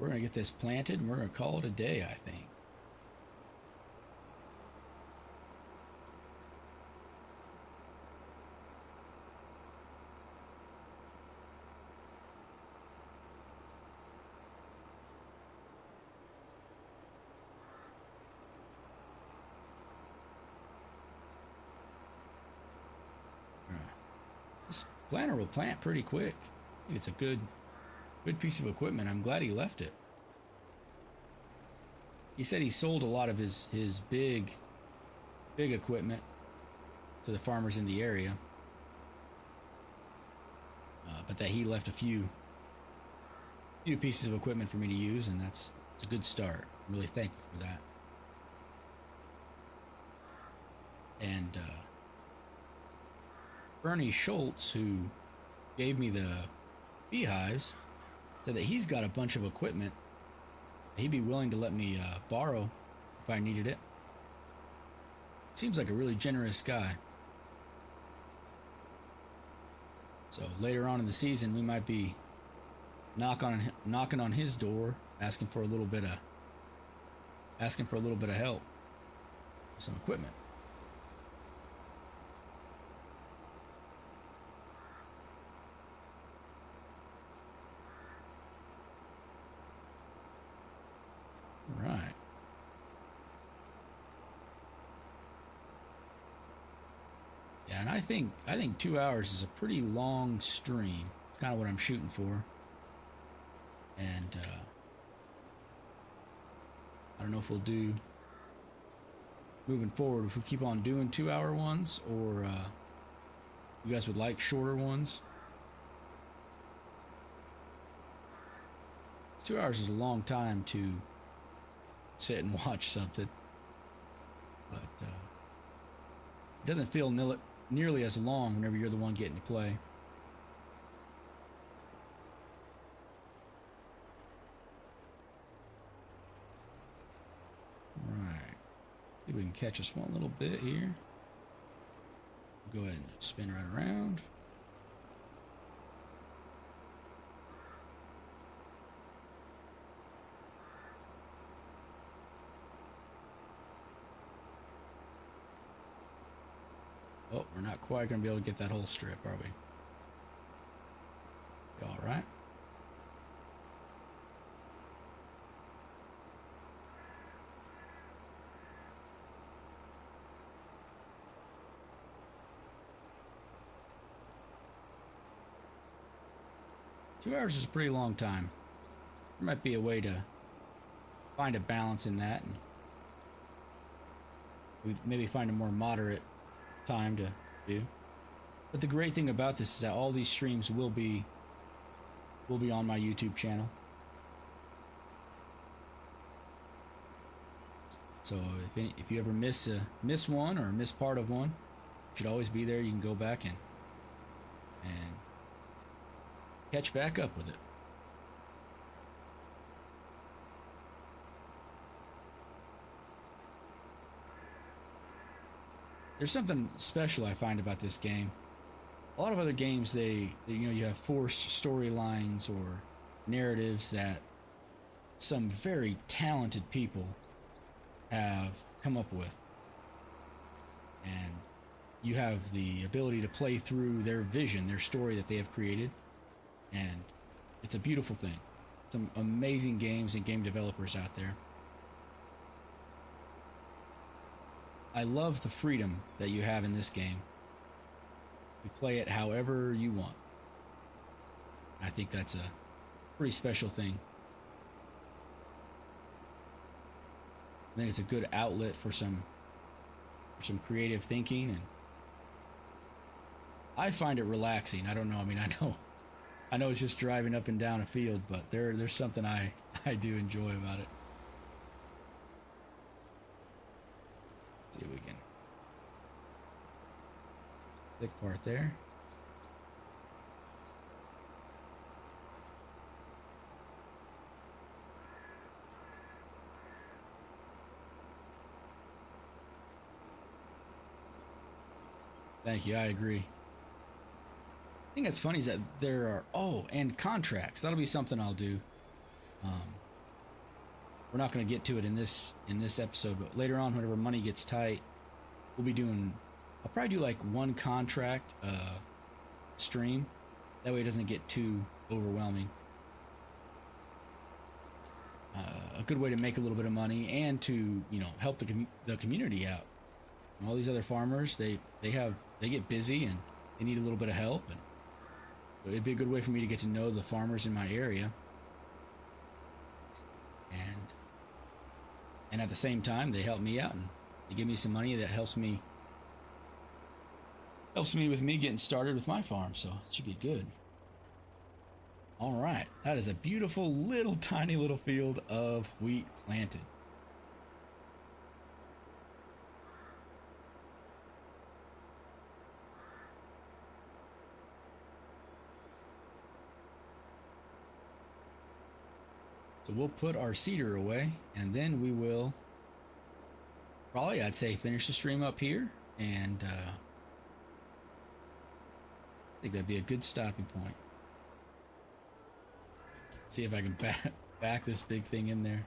We're going to get this planted and we're going to call it a day, I think. This planter will plant pretty quick. It's a good piece of equipment. I'm glad he left it. He said he sold a lot of his big equipment to the farmers in the area, but that he left a few pieces of equipment for me to use, and it's a good start. I'm really thankful for that. And Bernie Schultz, who gave me the beehives, said that he's got a bunch of equipment he'd be willing to let me borrow if I needed it. Seems like a really generous guy. So later on in the season, we might be knocking on his door, asking for a little bit of help with some equipment. Right. Yeah, and I think 2 hours is a pretty long stream. It's kind of what I'm shooting for. And I don't know if we'll do moving forward if we keep on doing 2 hour ones, or you guys would like shorter ones. 2 hours is a long time to sit and watch something, but it doesn't feel nearly as long whenever you're the one getting to play. Right, see if we can catch us one little bit here. Go ahead and spin right around. Oh, we're not quite going to be able to get that whole strip, are we? All right. Two hours is a pretty long time. There might be a way to find a balance in that, and we maybe find a more moderate time to do. But the great thing about this is that all these streams will be on my YouTube channel. So if you ever miss one or miss part of one, it should always be there. You can go back and catch back up with it. There's something special I find about this game. A lot of other games, you have forced storylines or narratives that some very talented people have come up with. and you have the ability to play through their vision, their story that they have created, and it's a beautiful thing. Some amazing games and game developers out there. I love the freedom that you have in this game. You play it however you want. I think that's a pretty special thing. I think it's a good outlet for some creative thinking, and I find it relaxing. I don't know. I mean, I know it's just driving up and down a field, but there's something I do enjoy about it. Let's see if we can click part there. Thank you. I agree. I think that's funny is that there are and contracts. That'll be something I'll do. We're not going to get to it in this episode, but later on, whenever money gets tight, we'll be doing. I'll probably do like one contract stream. That way, it doesn't get too overwhelming. A good way to make a little bit of money and to help the community out. And all these other farmers, they get busy and they need a little bit of help, and it'd be a good way for me to get to know the farmers in my area, and at the same time they help me out and they give me some money that helps me with me getting started with my farm. So it should be good. All right, that is a beautiful little tiny little field of wheat planted. So we'll put our seeder away, and then we will probably, I'd say, finish the stream up here, and I think that'd be a good stopping point. See if I can back this big thing in there.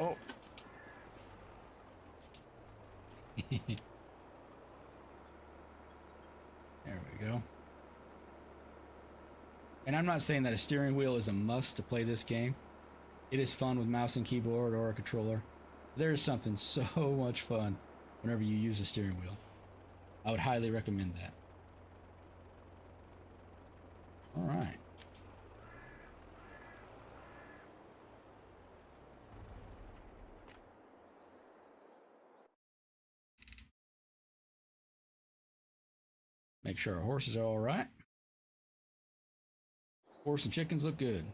Oh. There we go. And I'm not saying that a steering wheel is a must to play this game. It is fun with mouse and keyboard or a controller. There is something so much fun whenever you use a steering wheel. I would highly recommend that. All right. Make sure our horses are all right. Horse and chickens look good.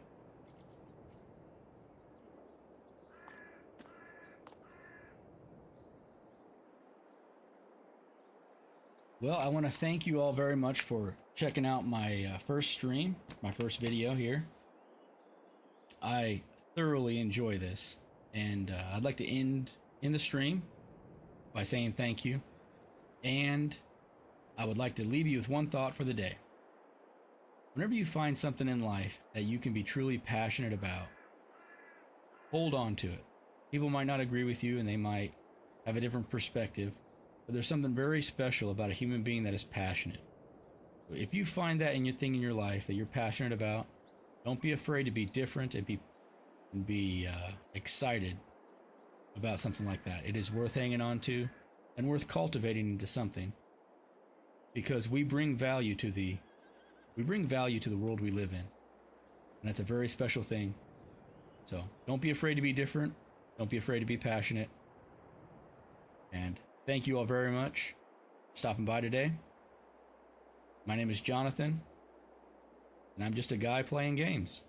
Well, I want to thank you all very much for checking out my first stream, my first video here. I thoroughly enjoy this, and I'd like to end in the stream by saying thank you, and I would like to leave you with one thought for the day. Whenever you find something in life that you can be truly passionate about, hold on to it. People might not agree with you and they might have a different perspective, but there's something very special about a human being that is passionate. If you find that in your thing in your life that you're passionate about, don't be afraid to be different and be excited about something like that. It is worth hanging on to and worth cultivating into something, because we bring value to the world we live in, and that's a very special thing. So don't be afraid to be different. Don't be afraid to be passionate. And thank you all very much for stopping by today. My name is Jonathan, and I'm just a guy playing games.